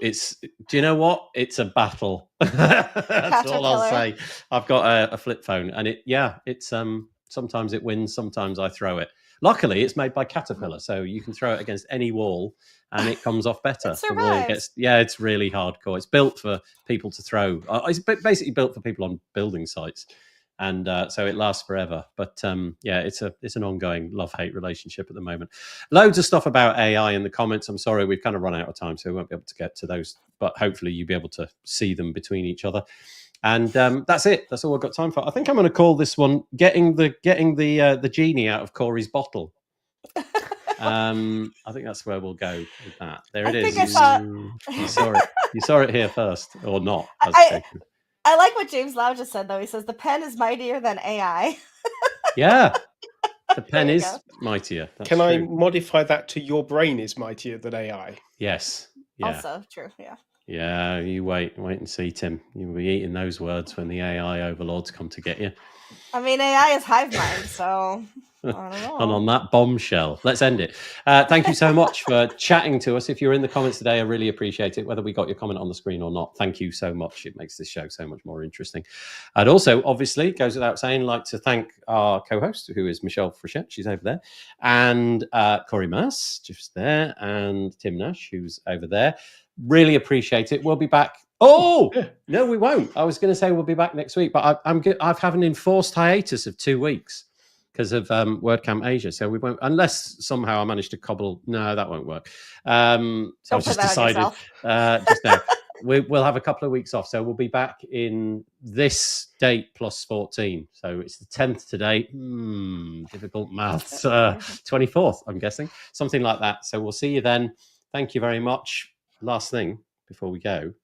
you know what? It's a battle. That's all I'll say. I've got a flip phone, and it's sometimes it wins, sometimes I throw it. Luckily, it's made by Caterpillar, so you can throw it against any wall, and it comes off better. The wall it's really hardcore. It's built for people to throw. It's basically built for people on building sites. And so it lasts forever. But it's an ongoing love-hate relationship at the moment. Loads of stuff about AI in the comments. I'm sorry, we've kind of run out of time, so we won't be able to get to those. But hopefully you'll be able to see them between each other. And that's it. That's all I've got time for. I think I'm going to call this one "Getting the Genie Out of Corey's Bottle." I think that's where we'll go with that. There it is. You saw it here first, or not? I like what James Lau just said, though. He says the pen is mightier than AI. Yeah, the pen is mightier. That's Can true. I modify that to your brain is mightier than AI? Yes. Yeah. Also true. Yeah. Yeah. You wait and see, Tim. You'll be eating those words when the AI overlords come to get you. I mean, AI is hive mind, so I don't know. And on that bombshell, let's end it. Thank you so much for chatting to us. If you're in the comments today, I really appreciate it, whether we got your comment on the screen or not. Thank you so much. It makes this show so much more interesting. And also, obviously, it goes without saying, I'd like to thank our co-host, who is Michelle Frechette. She's over there. And Corey Maass, just there. And Tim Nash, who's over there. Really appreciate it. We'll be back. Oh, no, we won't. I was going to say we'll be back next week, but I've had an enforced hiatus of 2 weeks because of WordCamp Asia. So we won't, unless somehow I manage to cobble. No, that won't work. So I've just decided just now we'll have a couple of weeks off. So we'll be back in this date plus 14. So it's the 10th today. Difficult maths. 24th, I'm guessing. Something like that. So we'll see you then. Thank you very much. Last thing before we go.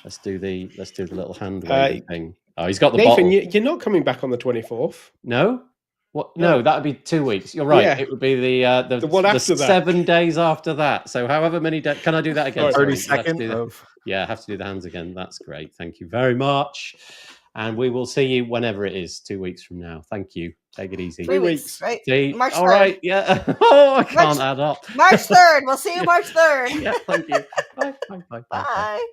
Let's do the little hand waving thing. Oh, he's got the Nathan, bottle. you're not coming back on the 24th. No? What? No, that would be 2 weeks. You're right. Yeah. It would be the one after that. 7 days after that. So however many days. Can I do that again? 32nd. Yeah, I have to do the hands again. That's great. Thank you very much. And we will see you whenever it is, 2 weeks from now. Thank you. Take it easy. 3 weeks, right? March 3rd. All right. Yeah. Oh, I can't add up. March 3rd. We'll see you March 3rd. Yeah, thank you. Bye. Bye.